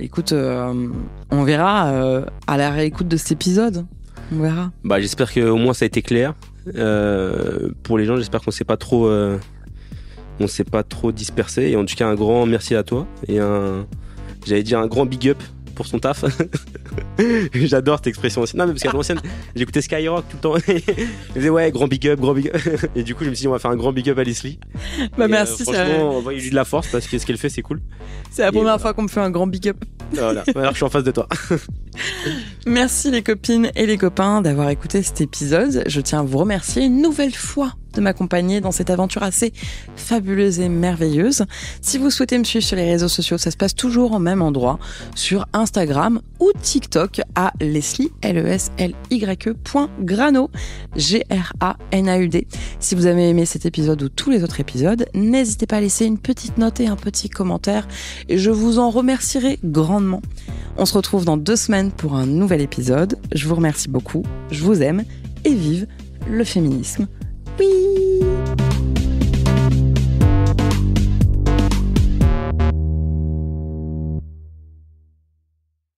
écoute, on verra à la réécoute de cet épisode. On verra. Bah j'espère qu'au moins ça a été clair. Pour les gens, j'espère qu'on s'est pas trop... on s'est pas trop dispersé, et en tout cas un grand merci à toi et j'allais dire un grand big up pour son taf. J'adore cette expression aussi. Non mais parce qu'à l'ancienne j'écoutais Skyrock tout le temps. Je disais ouais grand big up et du coup je me suis dit on va faire un grand big up à Leslie. Bah merci. Franchement envoyez-lui de la force parce que ce qu'elle fait c'est cool. C'est la première fois qu'on me fait un grand big up. Voilà, alors que je suis en face de toi. Merci les copines et les copains d'avoir écouté cet épisode. Je tiens à vous remercier une nouvelle fois de m'accompagner dans cette aventure assez fabuleuse et merveilleuse. Si vous souhaitez me suivre sur les réseaux sociaux, ça se passe toujours au même endroit, sur Instagram ou TikTok à Leslie, LESLY.granaud, GRANAUD. Si vous avez aimé cet épisode ou tous les autres épisodes, n'hésitez pas à laisser une petite note et un petit commentaire et je vous en remercierai grandement. On se retrouve dans 2 semaines pour un nouvel épisode. Je vous remercie beaucoup, je vous aime et vive le féminisme. Oui!